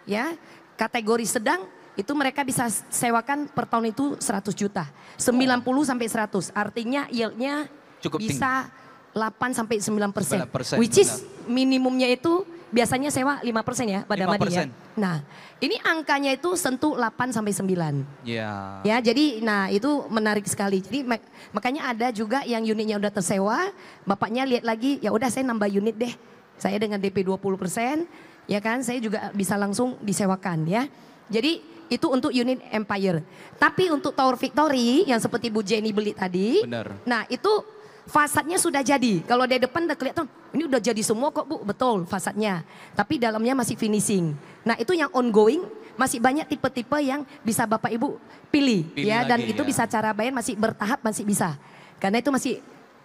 ya. Kategori sedang itu mereka bisa sewakan per tahun itu 100 juta. 90 sampai 100. Artinya yieldnya Cukup bisa 8 sampai 9%. 9%, Which is minimumnya itu biasanya sewa 5% ya pada Madi ya. 5%. Nah, ini angkanya itu sentuh 8 sampai 9. Ya. Ya, jadi nah itu menarik sekali. Jadi makanya ada juga yang unitnya udah tersewa, bapaknya lihat lagi, ya udah saya nambah unit deh. Saya dengan DP 20%, ya kan, saya juga bisa langsung disewakan ya. Jadi itu untuk unit Empire. Tapi untuk Tower Victory yang seperti Bu Jenny beli tadi, Benar. nah itu fasadnya sudah jadi. Kalau dari depan udah kelihatan, ini udah jadi semua kok Bu, betul fasadnya. Tapi dalamnya masih finishing. Nah itu yang ongoing, masih banyak tipe-tipe yang bisa Bapak Ibu pilih ya. Dan lagi, itu ya. bisa cara bayar masih bertahap, masih bisa. Karena itu masih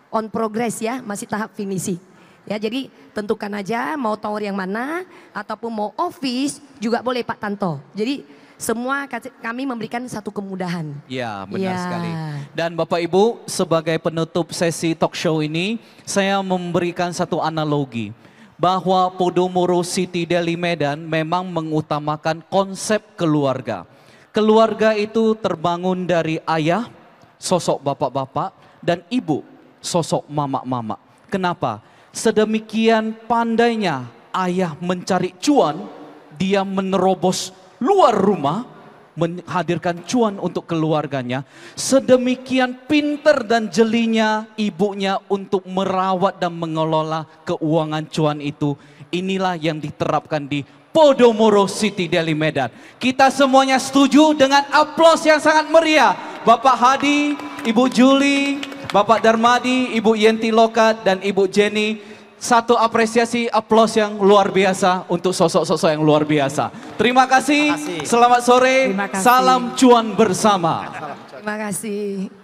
on progress ya, masih tahap finishing. Ya jadi tentukan aja mau tower yang mana ataupun mau office juga boleh Pak Tanto. Jadi semua kami memberikan satu kemudahan. Ya, benar Ya. sekali. Dan Bapak Ibu, sebagai penutup sesi talk show ini, saya memberikan satu analogi bahwa Podomoro City Deli Medan memang mengutamakan konsep keluarga. Keluarga itu terbangun dari ayah, sosok bapak-bapak, dan ibu, sosok mama-mama. Kenapa? Sedemikian pandainya ayah mencari cuan, dia menerobos luar rumah, menghadirkan cuan untuk keluarganya. Sedemikian pinter dan jelinya ibunya untuk merawat dan mengelola keuangan cuan itu. Inilah yang diterapkan di Podomoro City Deli Medan. Kita semuanya setuju dengan aplaus yang sangat meriah. Bapak Hadi, Ibu Juli, Bapak Darmadi, Ibu Yenti Lokat, dan Ibu Jenny. Satu apresiasi, aplaus yang luar biasa untuk sosok-sosok yang luar biasa. Terima kasih, Terima kasih. selamat sore, Terima kasih. salam cuan bersama. Terima kasih.